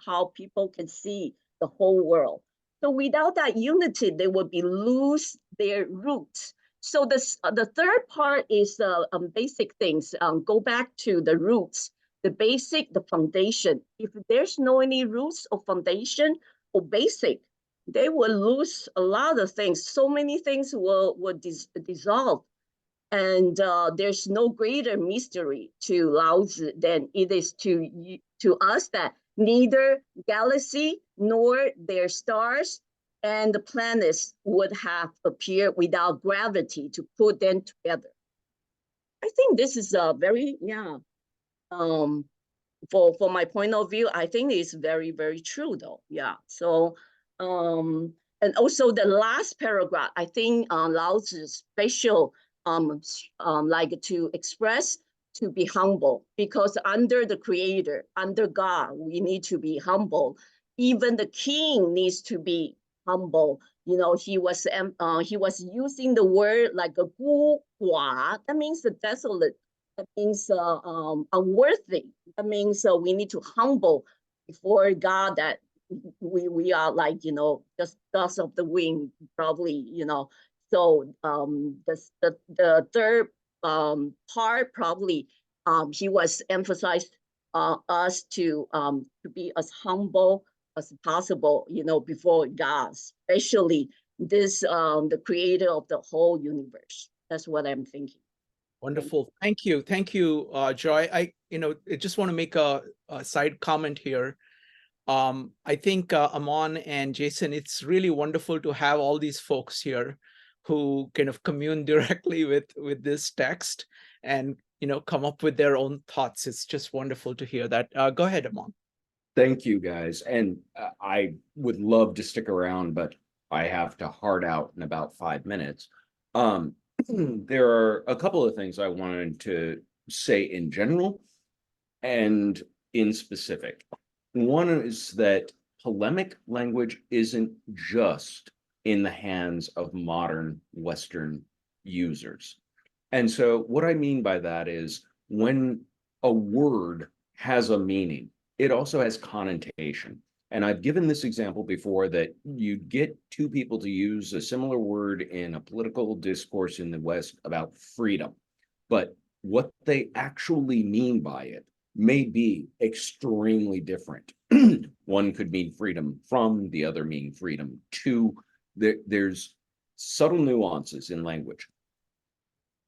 how people can see the whole world. So without that unity, they would be lose their roots. So the third part is basic things. Go back to the roots, the basic, the foundation. If there's no any roots or foundation or basic, they will lose a lot of things. So many things will dissolve. And there's no greater mystery to Laozi than it is to us that neither galaxy nor their stars and the planets would have appeared without gravity to put them together. I think this is a very, for my point of view, I think it's very, very true though. Yeah. So, and also the last paragraph, I think Laozi's special like to express to be humble, because under the Creator, under God, we need to be humble. Even the king needs to be humble. He was using the word like a gu hua. That means the desolate. That means unworthy. That means we need to humble before God, that we are like, just dust of the wind, probably, So the third part, probably he was emphasized us to be as humble as possible, before God, especially this the creator of the whole universe. That's what I'm thinking. Wonderful. Thank you, Joy. I just want to make a side comment here. I think Amon and Jason, it's really wonderful to have all these folks here who kind of commune directly with this text and come up with their own thoughts. It's just wonderful to hear that. Go ahead, Amon. Thank you, guys. And I would love to stick around, but I have to hard out in about 5 minutes. There are a couple of things I wanted to say in general. And in specific. One is that polemic language isn't just in the hands of modern Western users. And so what I mean by that is when a word has a meaning, it also has connotation. And I've given this example before that you get two people to use a similar word in a political discourse in the West about freedom, but what they actually mean by it may be extremely different. One could mean freedom from, the other mean freedom to. There's subtle nuances in language.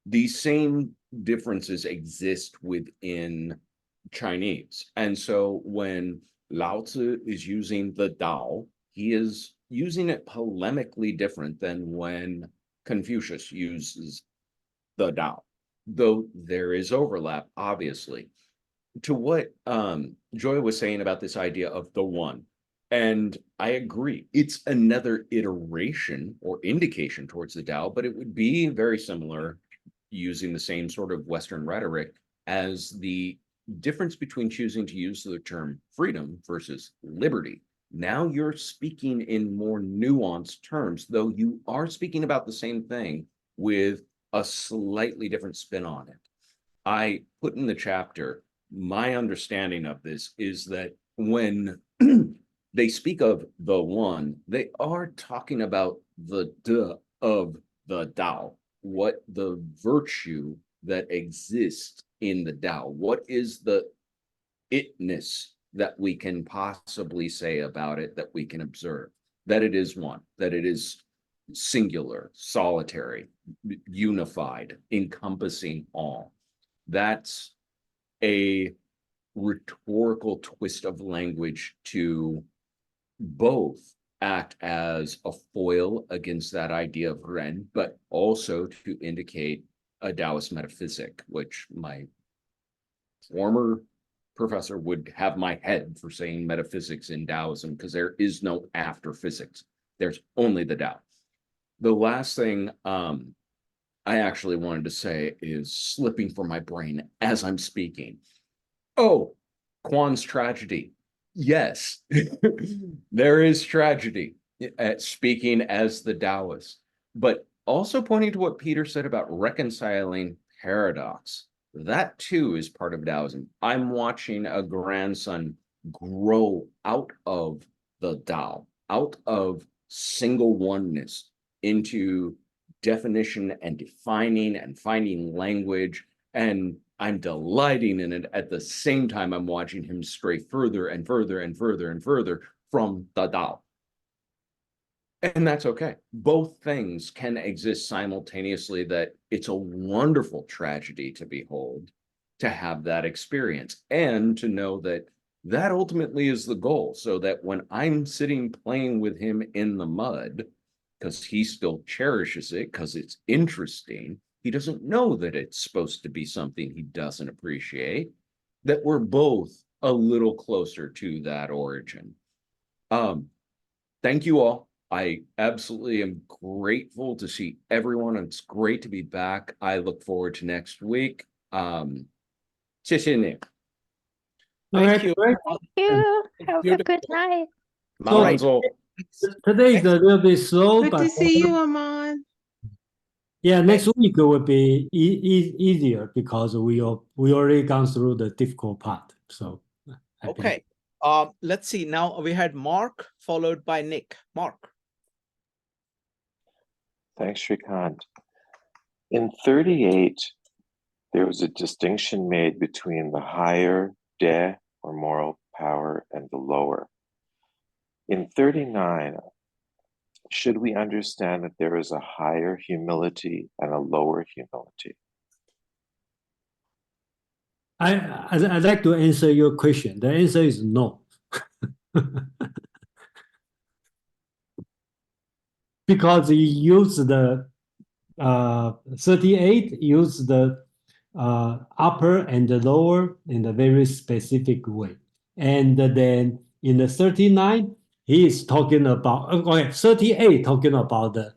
These same differences exist within Chinese. And so when Laozi is using the Tao, he is using it polemically different than when Confucius uses the Tao, though there is overlap, obviously. To what Joy was saying about this idea of the one, and I agree, it's another iteration or indication towards the Tao, but it would be very similar, using the same sort of Western rhetoric, as the difference between choosing to use the term freedom versus liberty. Now you're speaking in more nuanced terms, though you are speaking about the same thing with a slightly different spin on it. I put in the chapter, my understanding of this is that when they speak of the one, they are talking about the de of the Tao, what the virtue that exists in the Tao, what is the itness that we can possibly say about it, that we can observe, that it is one, that it is singular, solitary, unified, encompassing all. That's a rhetorical twist of language to both act as a foil against that idea of Ren, but also to indicate a Taoist metaphysic, which my former professor would have my head for saying metaphysics in Taoism, because there is no after physics. There's only the Tao. The last thing I actually wanted to say is slipping from my brain as I'm speaking. Oh, Kwan's tragedy. Yes, there is tragedy at speaking as the Taoist, but also pointing to what Peter said about reconciling paradox. That too is part of Taoism. I'm watching a grandson grow out of the Tao, out of single oneness, into definition and defining and finding language, and I'm delighting in it. At the same time, I'm watching him stray further and further and further and further from the Tao. And that's okay. Both things can exist simultaneously, that it's a wonderful tragedy to behold, to have that experience, and to know that that ultimately is the goal, so that when I'm sitting playing with him in the mud, because he still cherishes it, because it's interesting, he doesn't know that it's supposed to be something he doesn't appreciate, that we're both a little closer to that origin. Thank you all. I absolutely am grateful to see everyone. It's great to be back. I look forward to next week. 谢谢你. Thank you. Thank you. Have a good night. So today is a little bit slow, Good but to see you, Aman. yeah, next week will be easier because we already gone through the difficult part. So okay, let's see. Now we had Mark followed by Nick. Mark. Thanks, Shrikant. In 38, there was a distinction made between the higher de, or moral power, and the lower. In 39, should we understand that there is a higher humility and a lower humility? I'd like to answer your question. The answer is no. Because he used the 38, used the upper and the lower in a very specific way. And then in the 39, he is talking about, okay, 38 talking about the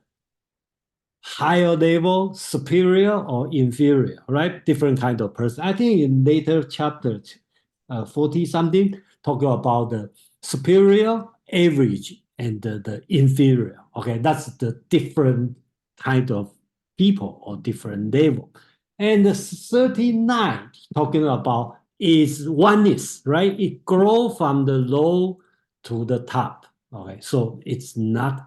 higher level, superior or inferior, right? Different kind of person. I think in later chapters, 40 something, talking about the superior, average, and the inferior. Okay, that's the different kind of people or different level. And the 39 talking about is oneness, right? It grows from the low to the top. Okay, so it's not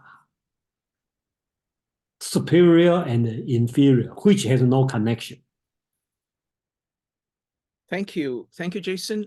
superior and inferior, which has no connection. Thank you, Jason.